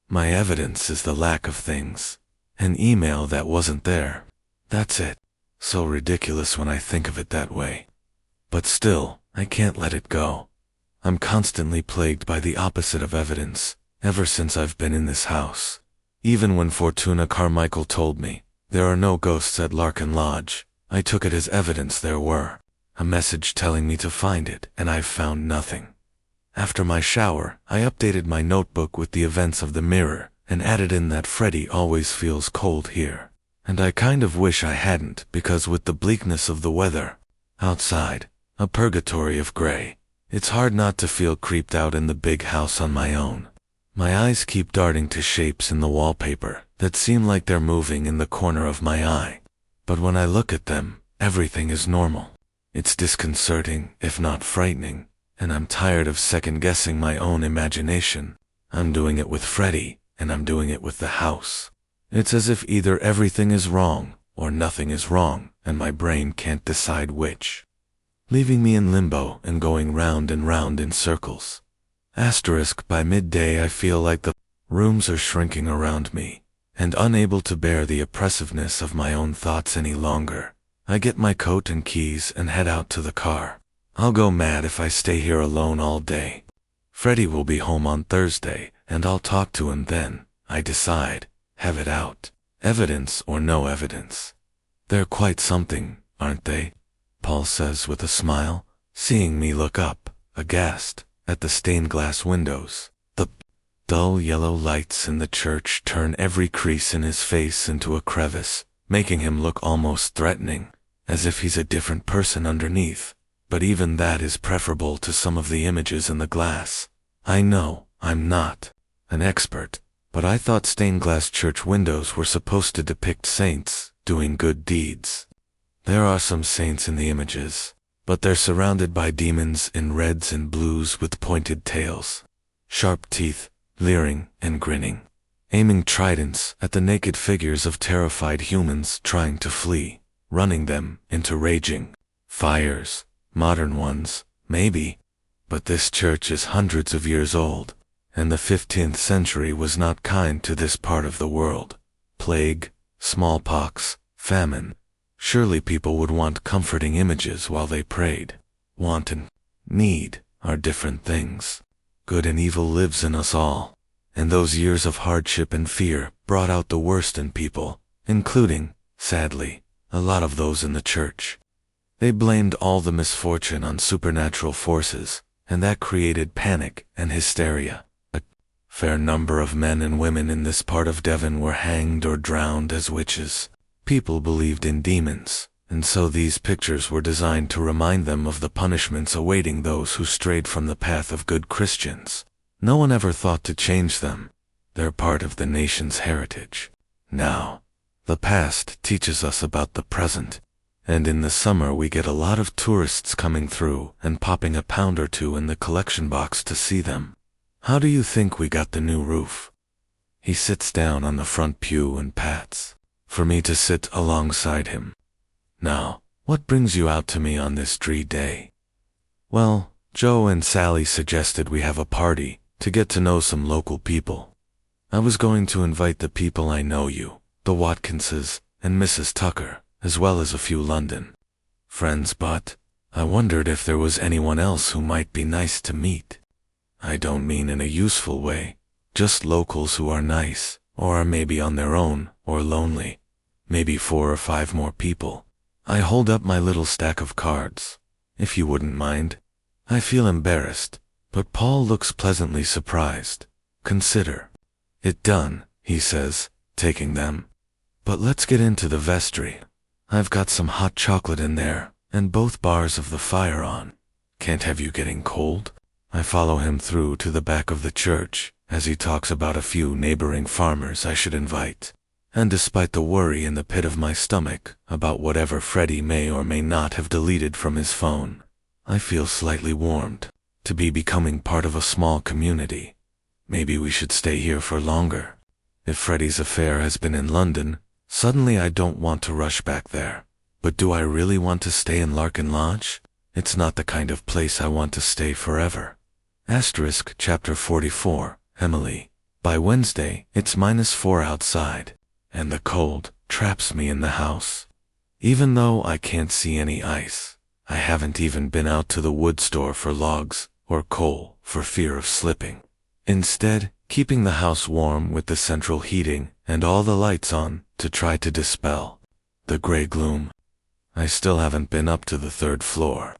My evidence is the lack of things. An email that wasn't there. That's it. So ridiculous when I think of it that way. But still, I can't let it go. I'm constantly plagued by the opposite of evidence, ever since I've been in this house. Even when Fortuna Carmichael told me there are no ghosts at Larkin Lodge, I took it as evidence there were. A message telling me to find it, and I've found nothing. After my shower, I updated my notebook with the events of the mirror, and added in that Freddy always feels cold here. And I kind of wish I hadn't, because with the bleakness of the weather outside, a purgatory of gray, it's hard not to feel creeped out in the big house on my own. My eyes keep darting to shapes in the wallpaper that seem like they're moving in the corner of my eye. But when I look at them, everything is normal. It's disconcerting, if not frightening, and I'm tired of second-guessing my own imagination. I'm doing it with Freddy, and I'm doing it with the house. It's as if either everything is wrong, or nothing is wrong, and my brain can't decide which, leaving me in limbo and going round and round in circles. Asterisk. By midday I feel like the rooms are shrinking around me, and unable to bear the oppressiveness of my own thoughts any longer. I get my coat and keys and head out to the car. I'll go mad if I stay here alone all day. Freddy will be home on Thursday, and I'll talk to him then, I decide. Have it out. Evidence or no evidence. They're quite something, aren't they? Paul says with a smile, seeing me look up, aghast, at the stained glass windows. The dull yellow lights in the church turn every crease in his face into a crevice, making him look almost threatening, as if he's a different person underneath. But even that is preferable to some of the images in the glass. I know I'm not an expert, but I thought stained glass church windows were supposed to depict saints doing good deeds. There are some saints in the images, but they're surrounded by demons in reds and blues with pointed tails, sharp teeth, leering and grinning, aiming tridents at the naked figures of terrified humans trying to flee, running them into raging fires. Modern ones, maybe, but this church is hundreds of years old, and the 15th century was not kind to this part of the world. Plague, smallpox, famine. Surely people would want comforting images while they prayed. Want and need are different things. Good and evil lives in us all, and those years of hardship and fear brought out the worst in people, including, sadly, a lot of those in the church. They blamed all the misfortune on supernatural forces, and that created panic and hysteria. A fair number of men and women in this part of Devon were hanged or drowned as witches. People believed in demons, and so these pictures were designed to remind them of the punishments awaiting those who strayed from the path of good Christians. No one ever thought to change them. They're part of the nation's heritage. Now, the past teaches us about the present, and in the summer we get a lot of tourists coming through and popping a pound or two in the collection box to see them. How do you think we got the new roof? He sits down on the front pew and pats for me to sit alongside him. Now, what brings you out to me on this dree day? Well, Joe and Sally suggested we have a party to get to know some local people. I was going to invite the people I know, you, the Watkinses, and Mrs. Tucker, as well as a few London friends, but I wondered if there was anyone else who might be nice to meet. I don't mean in a useful way, just locals who are nice, or are maybe on their own, or lonely. Maybe 4 or 5 more people. I hold up my little stack of cards. If you wouldn't mind. I feel embarrassed, but Paul looks pleasantly surprised. Consider it done, he says, taking them. But let's get into the vestry. I've got some hot chocolate in there, and both bars of the fire on. Can't have you getting cold? I follow him through to the back of the church, as he talks about a few neighboring farmers I should invite. And despite the worry in the pit of my stomach about whatever Freddie may or may not have deleted from his phone, I feel slightly warmed to be becoming part of a small community. Maybe we should stay here for longer. If Freddie's affair has been in London, suddenly I don't want to rush back there. But do I really want to stay in Larkin Lodge? It's not the kind of place I want to stay forever. Asterisk chapter 44, Emily. By Wednesday, it's -4 outside, and the cold traps me in the house. Even though I can't see any ice, I haven't even been out to the wood store for logs or coal for fear of slipping. Instead, keeping the house warm with the central heating and all the lights on to try to dispel the gray gloom. I still haven't been up to the 3rd floor,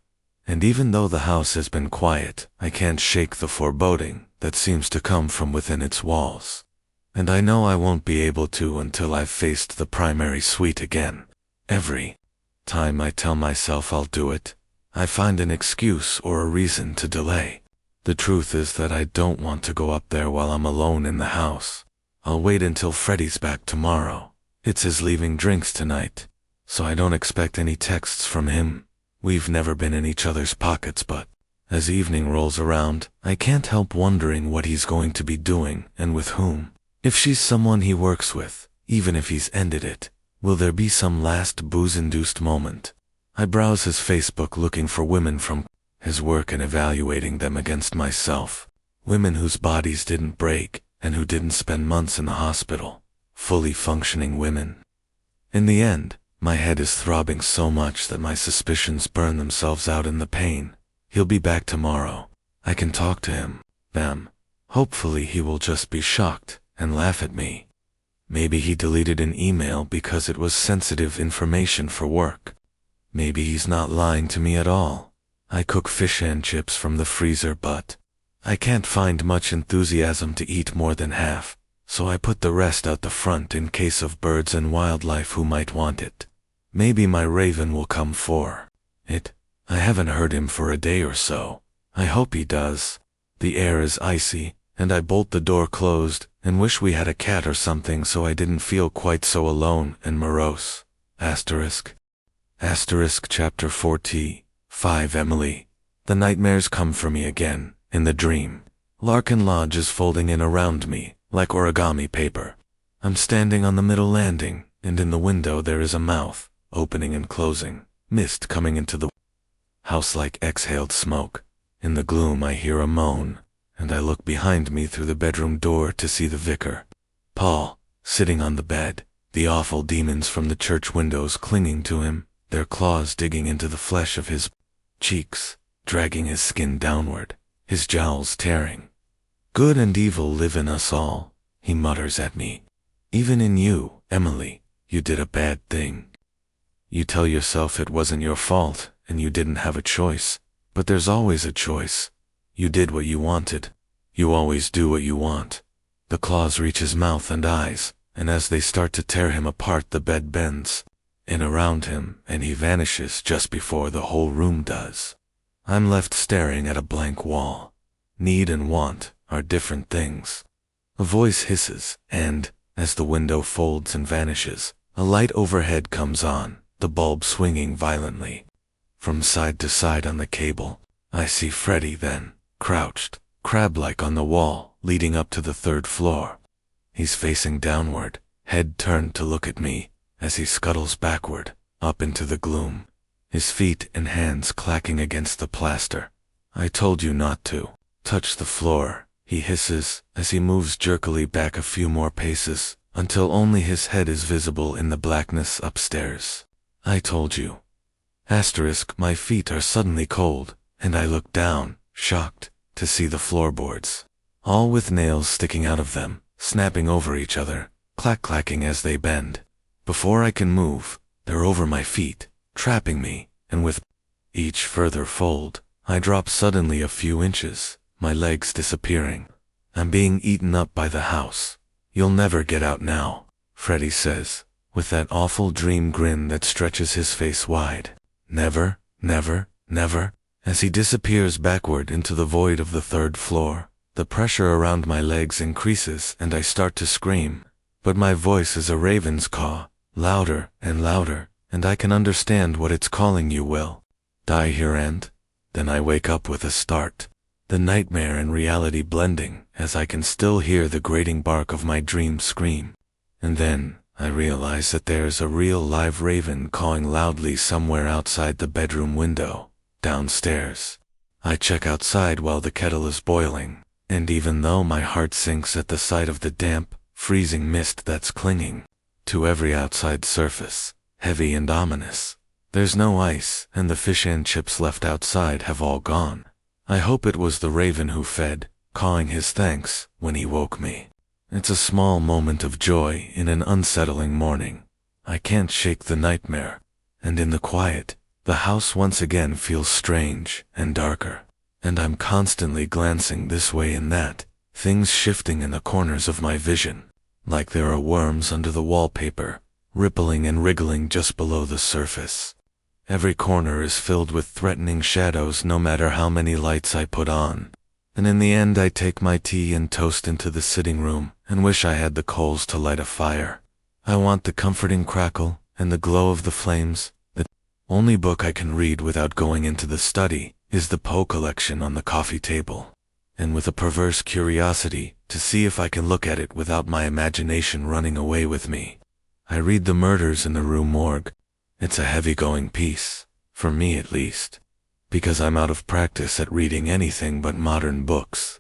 and even though the house has been quiet, I can't shake the foreboding that seems to come from within its walls. And I know I won't be able to until I've faced the primary suite again. Every time I tell myself I'll do it, I find an excuse or a reason to delay. The truth is that I don't want to go up there while I'm alone in the house. I'll wait until Freddie's back tomorrow. It's his leaving drinks tonight, so I don't expect any texts from him. We've never been in each other's pockets, but as evening rolls around, I can't help wondering what he's going to be doing and with whom. If she's someone he works with, even if he's ended it, will there be some last booze-induced moment? I browse his Facebook looking for women from his work and evaluating them against myself. Women whose bodies didn't break and who didn't spend months in the hospital. Fully functioning women. In the end, my head is throbbing so much that my suspicions burn themselves out in the pain. He'll be back tomorrow. I can talk to him. Them. Hopefully he will just be shocked and laugh at me. Maybe he deleted an email because it was sensitive information for work. Maybe he's not lying to me at all. I cook fish and chips from the freezer, but I can't find much enthusiasm to eat more than half, so I put the rest out the front in case of birds and wildlife who might want it. Maybe my raven will come for it. I haven't heard him for a day or so. I hope he does. The air is icy, and I bolt the door closed and wish we had a cat or something so I didn't feel quite so alone and morose. Asterisk chapter 45 Emily. The nightmares come for me again, in the dream. Larkin Lodge is folding in around me, like origami paper. I'm standing on the middle landing, and in the window there is a mouth, opening and closing, mist coming into the house like exhaled smoke. In the gloom I hear a moan, and I look behind me through the bedroom door to see the vicar. Paul, sitting on the bed, the awful demons from the church windows clinging to him, their claws digging into the flesh of his cheeks, dragging his skin downward, his jowls tearing. Good and evil live in us all, he mutters at me. Even in you, Emily, you did a bad thing. You tell yourself it wasn't your fault, and you didn't have a choice, but there's always a choice. You did what you wanted. You always do what you want. The claws reach his mouth and eyes, and as they start to tear him apart, the bed bends in around him, and he vanishes just before the whole room does. I'm left staring at a blank wall. Need and want are different things. A voice hisses, and, as the window folds and vanishes, a light overhead comes on, the bulb swinging violently. From side to side on the cable, I see Freddy then, crouched, crab-like on the wall, leading up to the 3rd floor. He's facing downward, head turned to look at me, as he scuttles backward, up into the gloom, his feet and hands clacking against the plaster. "I told you not to touch the floor," he hisses, as he moves jerkily back a few more paces, until only his head is visible in the blackness upstairs. "I told you." My feet are suddenly cold, and I look down, shocked, to see the floorboards, all with nails sticking out of them, snapping over each other, clack-clacking as they bend. Before I can move, they're over my feet, trapping me, and with each further fold, I drop suddenly a few inches, my legs disappearing. "I'm being eaten up by the house. You'll never get out now," Freddy says, with that awful dream grin that stretches his face wide. "Never, never, never." As he disappears backward into the void of the 3rd floor, the pressure around my legs increases and I start to scream. But my voice is a raven's caw, louder and louder, and I can understand what it's calling. "You will die here and..." Then I wake up with a start, the nightmare and reality blending, as I can still hear the grating bark of my dream scream. And then I realize that there's a real live raven cawing loudly somewhere outside the bedroom window, downstairs. I check outside while the kettle is boiling, and even though my heart sinks at the sight of the damp, freezing mist that's clinging to every outside surface, heavy and ominous, there's no ice, and the fish and chips left outside have all gone. I hope it was the raven who fed, cawing his thanks, when he woke me. It's a small moment of joy in an unsettling morning. I can't shake the nightmare, and in the quiet, the house once again feels strange and darker, and I'm constantly glancing this way and that, things shifting in the corners of my vision, like there are worms under the wallpaper, rippling and wriggling just below the surface. Every corner is filled with threatening shadows no matter how many lights I put on. And in the end I take my tea and toast into the sitting room and wish I had the coals to light a fire. I want the comforting crackle and the glow of the flames. The only book I can read without going into the study is the Poe collection on the coffee table, and with a perverse curiosity to see if I can look at it without my imagination running away with me, I read The Murders in the Rue Morgue. It's a heavy-going piece, for me at least, because I'm out of practice at reading anything but modern books.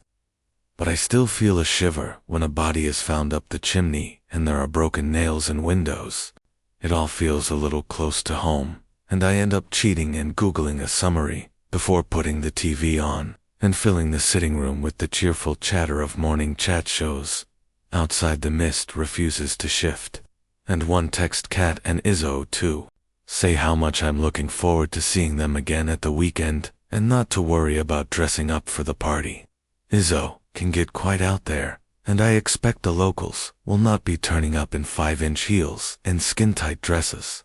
But I still feel a shiver when a body is found up the chimney and there are broken nails in windows. It all feels a little close to home, and I end up cheating and Googling a summary before putting the TV on and filling the sitting room with the cheerful chatter of morning chat shows. Outside the mist refuses to shift, and one text Kat and Izzo too. Say how much I'm looking forward to seeing them again at the weekend and not to worry about dressing up for the party. Izzo can get quite out there, and I expect the locals will not be turning up in 5-inch heels and skin-tight dresses.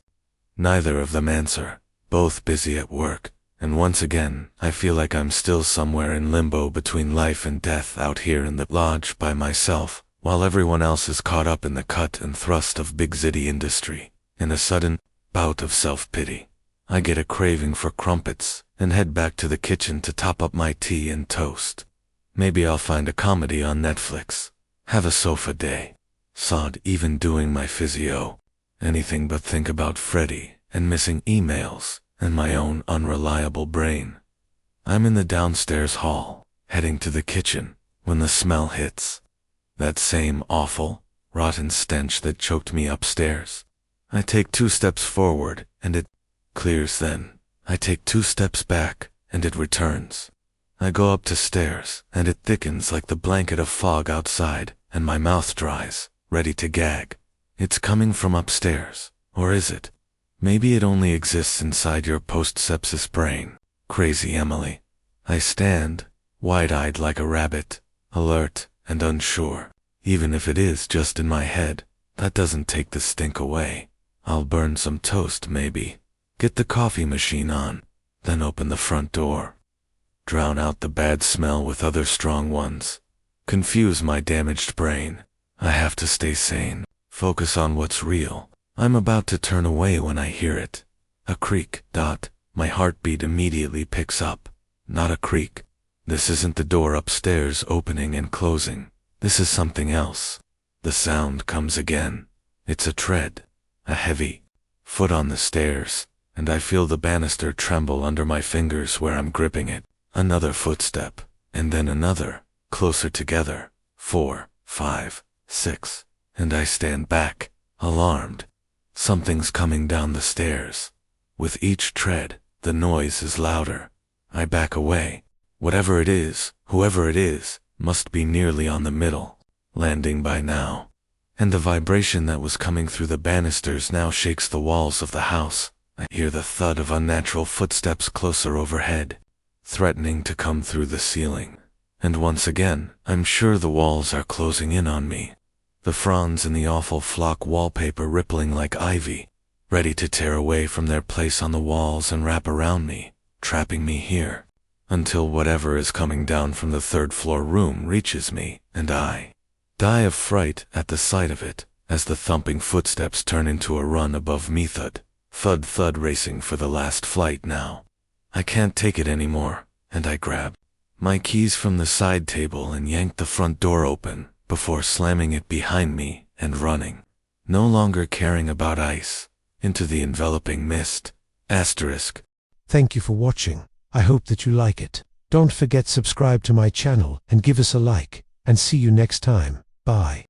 Neither of them answer, both busy at work, and once again I feel like I'm still somewhere in limbo between life and death out here in the lodge by myself, while everyone else is caught up in the cut and thrust of big city industry. In a sudden bout of self-pity, I get a craving for crumpets and head back to the kitchen to top up my tea and toast. Maybe I'll find a comedy on Netflix. Have a sofa day. Sod even doing my physio. Anything but think about Freddy and missing emails and my own unreliable brain. I'm in the downstairs hall, heading to the kitchen, when the smell hits. That same awful, rotten stench that choked me upstairs. I take 2 steps forward, and it clears then. I take 2 steps back, and it returns. I go up the stairs, and it thickens like the blanket of fog outside, and my mouth dries, ready to gag. It's coming from upstairs, or is it? Maybe it only exists inside your post-sepsis brain. Crazy Emily. I stand, wide-eyed like a rabbit, alert and unsure. Even if it is just in my head, that doesn't take the stink away. I'll burn some toast maybe, get the coffee machine on, then open the front door. Drown out the bad smell with other strong ones. confuse my damaged brain. I have to stay sane, focus on what's real. I'm about to turn away when I hear it. A creak. My heartbeat immediately picks up. Not a creak. This isn't the door upstairs opening and closing. This is something else. The sound comes again. It's a tread. A heavy foot on the stairs, and I feel the banister tremble under my fingers where I'm gripping it. Another footstep, and then another, closer together. 4, 5, 6, and I stand back, alarmed. Something's coming down the stairs. With each tread, the noise is louder. I back away. Whatever it is, whoever it is, must be nearly on the middle, landing by now. And the vibration that was coming through the banisters now shakes the walls of the house. I hear the thud of unnatural footsteps closer overhead, threatening to come through the ceiling. And once again, I'm sure the walls are closing in on me. The fronds in the awful flock wallpaper rippling like ivy, ready to tear away from their place on the walls and wrap around me, trapping me here, until whatever is coming down from the third-floor room reaches me, and I die of fright at the sight of it, as the thumping footsteps turn into a run above me. Thud, thud racing for the last flight now. I can't take it anymore, and I grab my keys from the side table and yank the front door open, before slamming it behind me and running, no longer caring about ice, into the enveloping mist. Thank you for watching. I hope that you like it. Don't forget subscribe to my channel and give us a like, and see you next time. Bye.